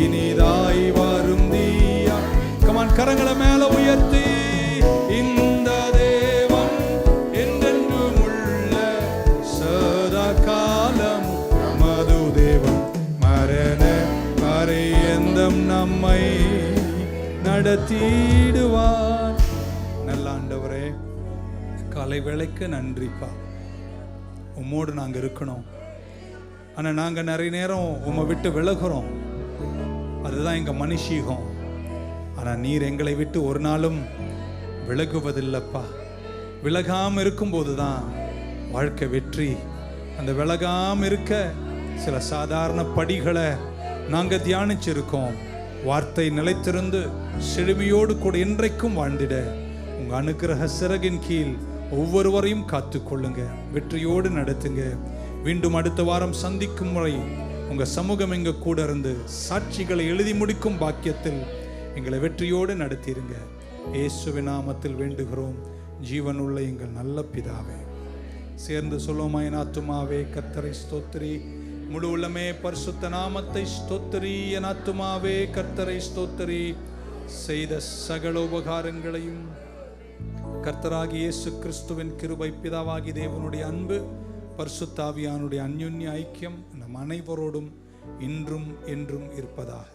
இனிதாய் வரும் தீயா. கமான், கரங்களை மேல உயர்த்தி, இந்த தேவன் என்றென்றும் உள்ள சதா காலம் நமது தேவன், மரண பரியந்தம் நம்மை நடத்திடுவார். நல்ல ஆண்டவரே, காலை வேளைக்கு நன்றிப்பா. உம்மோடு நாங்க இருக்கணும், ஆனா நாங்க நிறைய நேரம் உம்மை விட்டு விலகுறோம். அதுதான் எங்க மனுஷீகம். ஆனா நீர் எங்களை விட்டு ஒரு நாளும் விலகுவதில்லப்பா. விலகாம இருக்கும்போது தான் வாழ்க்கை வெற்றி. அந்த விலகாம இருக்க சில சாதாரண படிகளை நாங்க தியானிச்சிருக்கோம். வார்த்தை நிலைத்திருந்து செழுமையோடு கூட இன்றைக்கும் வாழ்ந்திட உங்க அனுக்கிரக சிறகின் கீழ் ஒவ்வொருவரையும் காத்துக்கொள்ளுங்க, வெற்றியோடு நடத்துங்க. மீண்டும் அடுத்த வாரம் சந்திக்கும் முறை உங்க சமூகம் எங்க கூட இருந்து சாட்சிகளை எழுதி முடிக்கும் பாக்கியத்தில் எங்களை வெற்றியோடு நடத்திருங்க. இயேசுவின் நாமத்தில் வேண்டுகிறோம், ஜீவனுள்ள எங்கள் நல்ல பிதாவே. சேர்ந்து சொல்லுவோமா? என் ஆத்துமாவே கர்த்தரை ஸ்தோத்திரி, முழு உள்ளமே பரிசுத்த நாமத்தை ஸ்தோத்திரி. என் ஆத்துமாவே கர்த்தரை ஸ்தோத்திரி, செய்த சகல உபகாரங்களையும். கர்த்தராகிய இயேசு கிறிஸ்துவின் கிருபை, பிதாவாகி தேவனுடைய அன்பு, பரிசுத்த ஆவியானுடைய அந்யுன்ய ஐக்கியம் நம் அனைவரோடும் இன்றும் என்றும் இருப்பதாக.